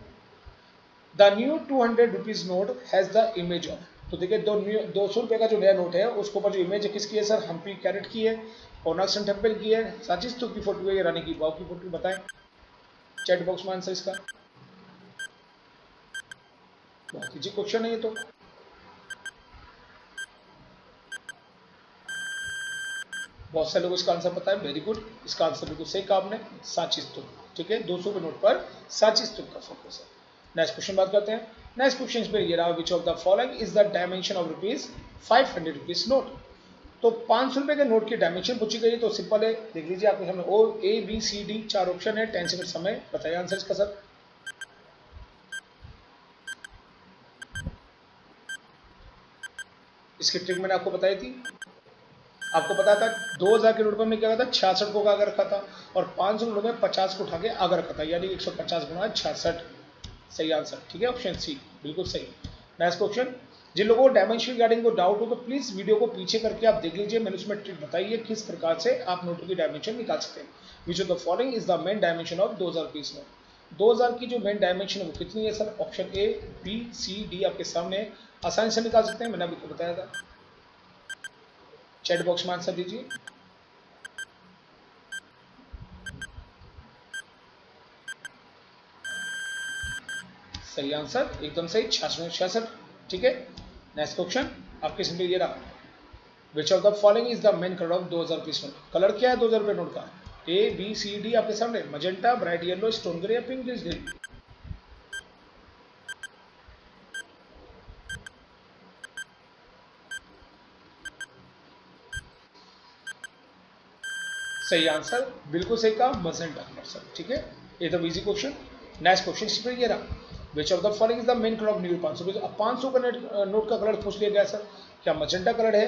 the new 200 rupees note has the image of. तो देखिए 200 रुपये का जो नया नोट है उसके ऊपर जो इमेज किसकी है सर, हम्पी कैरेट की है, कोणार्क टेम्पल की है, सांची स्तूप की फोटो है, या रानी की वाव की फोटो, बताएं चैट बॉक्स में आंसर इसका। बहुत इजी क्वेश्चन है ये तो। बहुत सारे लोगों को इसका आंसर पता है, वेरी गुड। इसका आंसर बिल्कुल सही कहा आपने, सांची स्तूप। ठीक है, 200 के नोट पर सांची स्तूप का फोकस है। नेक्स्ट क्वेश्चन बात करते हैं। नेक्स्ट क्वेश्चन पे ये रहा, which of the following is the dimension of rupees 500 rupees note. तो 500 रुपए के नोट की डायमेंशन पूछी गई है, तो सिंपल है, देख लीजिए आपके सामने ओ A B C D 4 option है। 10 सेकंड समय, बताइए आंसर इसका सर। इसकी ट्रिक मैंने आपको बताई थी, आपको पता था 2000 के नोट पर मैं क्या था, 66 को आगे रखा था, और 500 नोट में 50 को उठा के आगे रखा था, यानी 150 गुना 66। सही आंसर, ठीक है, ऑप्शन सी बिल्कुल सही। नेक्स्ट क्वेश्चन, जिन लोगों को डायमेंशन रिगार्डिंग को डाउट हो तो प्लीज वीडियो को पीछे करके आप देख लीजिए, मैंने उसमें ट्रिक बताई है किस प्रकार से आप नोटों की डायमेंशन निकाल सकते हैं। Which of the following is the main dimension of 2000 rupees note. 2000 की जो मेन डायमेंशन है वो कितनी है sir? Option A B C D आपके सामने, आसानी से निकाल सकते हैं, मैंने आपको बताया था। चैट बॉक्स में आंसर दीजिए। सही आंसर, एकदम सही, 66। ठीक है, नेक्स्ट क्वेश्चन आपके सामने ये रहा, which of the following is the main colour of 2000 rupees note. Colour क्या है 2000 रुपए नोट का? ए बी सी डी आपके सामने, magenta, bright yellow, stone grey या पिंक ग्रीन। सही आंसर, बिल्कुल सही कहा, मजेंटा कलर सर। ठीक है, एकदम इजी क्वेश्चन। नेक्स्ट क्वेश्चन इस पर ये रहा, which of the following is the main colour of new 500 rupees. अब 500 का नोट का कलर पूछ लिया गया सर, क्या मजेंटा कलर है,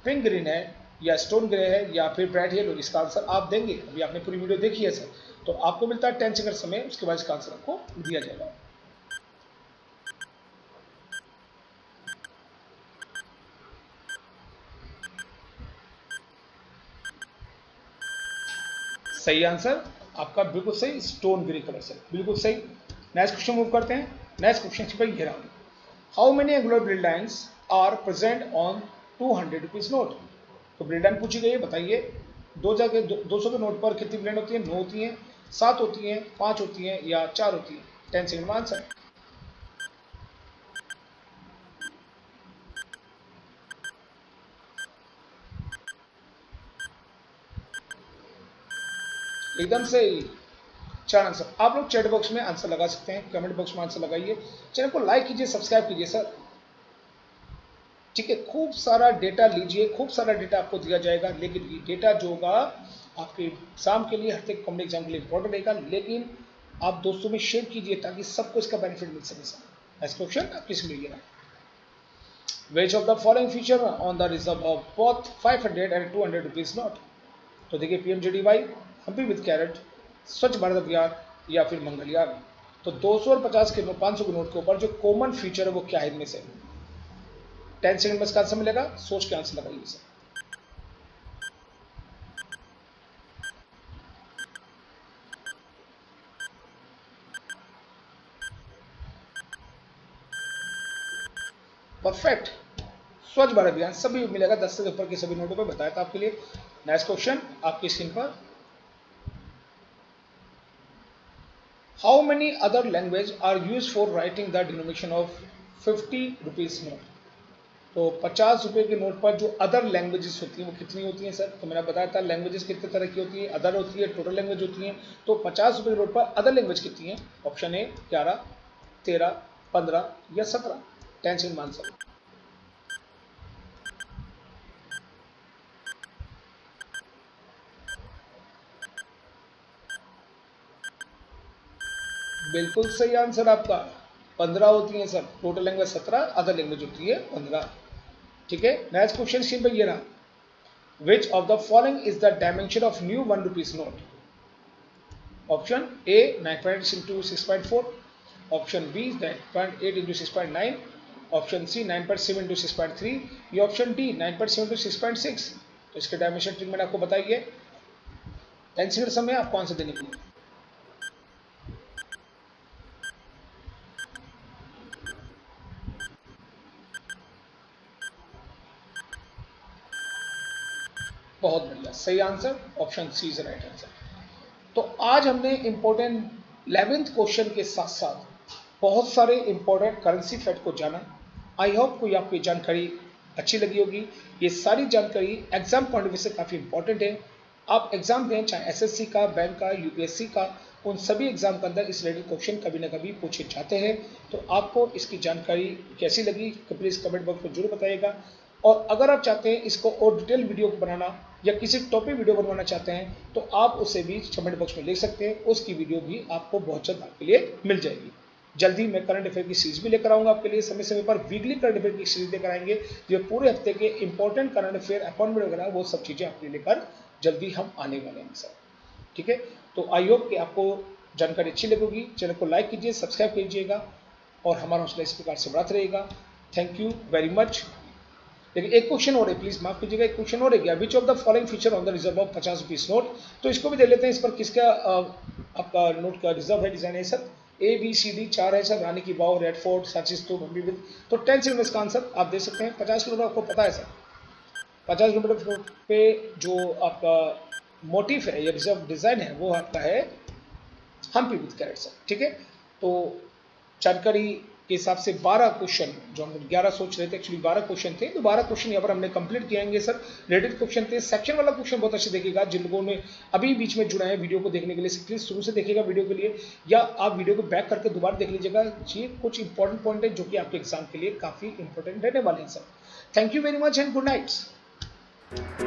पिंक ग्रीन है, या स्टोन ग्रे है, या फिर ब्राइट येलो। इसका आंसर आप देंगे, अभी आपने पूरी वीडियो देखी है सर, तो आपको मिलता है 10 सेकंड समय, उसके बाद इसका आंसर आपको दिया जाएगा। सही आंसर आपका बिल्कुल सही, स्टोन ग्रे कलर सर, बिल्कुल सही। नेक्स्ट क्वेश्चन मूव करते हैं। नेक्स्ट क्वेश्चन पर ये रहा, how many angular Braille lines are present on 200 rupees note. तो ब्रिल लाइन पूछी गई है, बताइए 200 के नोट पर कितनी ब्रिल होती है? 9 होती हैं, 7 होती हैं, 5 होती हैं, या 4 होती हैं। 10 सेकंड में आंसर। एकदम से 4 आंसर। आप लोग चैट बॉक्स में आंसर लगा सकते हैं, कमेंट बॉक्स में आंसर लगाइए, चैनल को लाइक कीजिए, सब्सक्राइब कीजिए सर। ठीक है, खूब सारा डेटा लीजिए, खूब सारा डेटा आपको दिया जाएगा, लेकिन ये डेटा जो होगा आपके एग्जाम के लिए, हर तक कॉम्पिटिटिव एग्जाम के लिए इंपॉर्टेंट रहेगा, लेकिन आप दोस्तों में शेयर कीजिए ताकि सबको इसका बेनिफिट मिल सके सर। नेक्स्ट क्वेश्चन आप किस मिलिए ना, विच of the following feature on the reserve of both 500 and 200 rupees note. तो देखिए पीएमजेडीवाई, हम्पी विद कैरेट, स्वच्छ भारत अभियान, या फिर मंगलयान। तो 200 और 50 के 500 के नोट के ऊपर जो कॉमन फीचर है वो क्या है इनमें से? 10 सेकंड में इसका आंसर मिलेगा, सोच के आंसर लगाइए सर। परफेक्ट, स्वच्छ भारत अभियान सभी मिलेगा, 10 से ऊपर के सभी नोटों पर बताया था आपके लिए। नेक्स्ट क्वेश्चन आपकी स्क्रीन पर, how many other language are use for writing the denomination of 50 rupees note. तो 50 रुपए के नोट पर जो अदर लैंग्वेजेस होती हैं वो कितनी होती हैं सर? तो मैंने बताया था लैंग्वेजेस कितने तरह की होती है, अदर होती है, टोटल लैंग्वेज होती है। तो 50 रुपए के नोट पर अदर लैंग्वेज कितनी है? ऑप्शन ए 11, 13, 15 या 17। 10 सेकंड आंसर। बिल्कुल सही आंसर आपका, 15 होती है sir, total language 17, other language होती है 15। ठीक है, नेक्स्ट क्वेश्चन स्क्रीन पर ये रहा, which of the following is the dimension of new 1 rupees note. Option A 9.6 into 6.4, option B 9.8 into 6.9, option C 9.7 into 6.3, या ऑप्शन डी 9.7 इंटू 6.6। तो इसके डायमेंशन ट्रिक मैंने आपको बताई है, 10 सेकंड समय आपको आंसर देने के लिए। बहुत बढ़िया, सही answer, option C is right answer. तो आज हमने इंपॉर्टेंट 11th क्वेश्चन के साथ साथ बहुत सारे इंपॉर्टेंट करेंसी फैक्ट को जाना। आई होप कोई आपकी जानकारी अच्छी लगी होगी। ये सारी जानकारी एग्जाम पॉइंट ऑफ व्यू से काफ़ी इंपॉर्टेंट है। आप एग्जाम दें, चाहे एसएससी का, बैंक का, यूपीएससी का, उन सभी एग्जाम के अंदर इस रिलेटेड क्वेश्चन कभी ना कभी पूछे जाते हैं। तो आपको इसकी जानकारी कैसी लगी प्लीज़ कमेंट बॉक्स में जरूर बताइएगा। और अगर आप चाहते हैं इसको और डिटेल वीडियो बनाना या किसी टॉपिक वीडियो बनवाना चाहते हैं तो आप उसे भी कमेंट बॉक्स में लिख सकते हैं, उसकी वीडियो भी आपको बहुत जल्द आपके लिए मिल जाएगी। जल्दी मैं करंट अफेयर की सीरीज भी लेकर आऊंगा आपके लिए, समय समय पर वीकली करंट अफेयर की सीरीज लेकर आएंगे, जो पूरे हफ्ते के इंपॉर्टेंट करंट अफेयर अपॉइंटमेंट वगैरह वो सब चीज़ें आपके लेकर जल्दी हम आने वाले हैं सर। ठीक है, तो आई होप कि आपको जानकारी अच्छी लगेगी। चैनल को लाइक कीजिए, सब्सक्राइब कीजिएगा और हमारा हौसला इस प्रकार से बढ़ाते रहेगा। Thank you very much. लेकिन एक क्वेश्चन और है, प्लीज माफ कीजिएगा, एक क्वेश्चन और है क्या, विच of the following feature on the reserve of 50 rupees note. तो इसको भी दे लेते हैं, इस पर किसका आपका नोट का रिजर्व है, डिजाइन है sir. A B C D 4 है sir, Rani ki Vav, Red Fort, Sanchi Stupa, अम्बीविल। तो 10 सेकंड इसका आंसर आप दे सकते हैं। 50 किलोमीटर आपको पता है सर, 50 किलोमीटर पे जो आपका मोटिव है या रिजर्व डिजाइन है वो आपका है हम्पी विद कैरेट सर। ठीक है, तो जानकारी के हिसाब से 12 क्वेश्चन, जो हम 11 सोच रहे थे एक्चुअली 12 क्वेश्चन थे, तो 12 क्वेश्चन यहाँ पर हमने कंप्लीट किएंगे सर। रिलेटेड क्वेश्चन थे, सेक्शन वाला क्वेश्चन बहुत अच्छे देखिएगा। जिन लोगों ने अभी बीच में जुड़ा है वीडियो को देखने के लिए, प्लीज शुरू से देखिएगा वीडियो के लिए, या आप वीडियो को बैक करके दोबारा देख लीजिएगा। ये कुछ इंपॉर्टेंट पॉइंट है जो कि आपके एग्जाम के लिए काफी इंपॉर्टेंट रहने वाले हैं sir. Thank you very much and good night.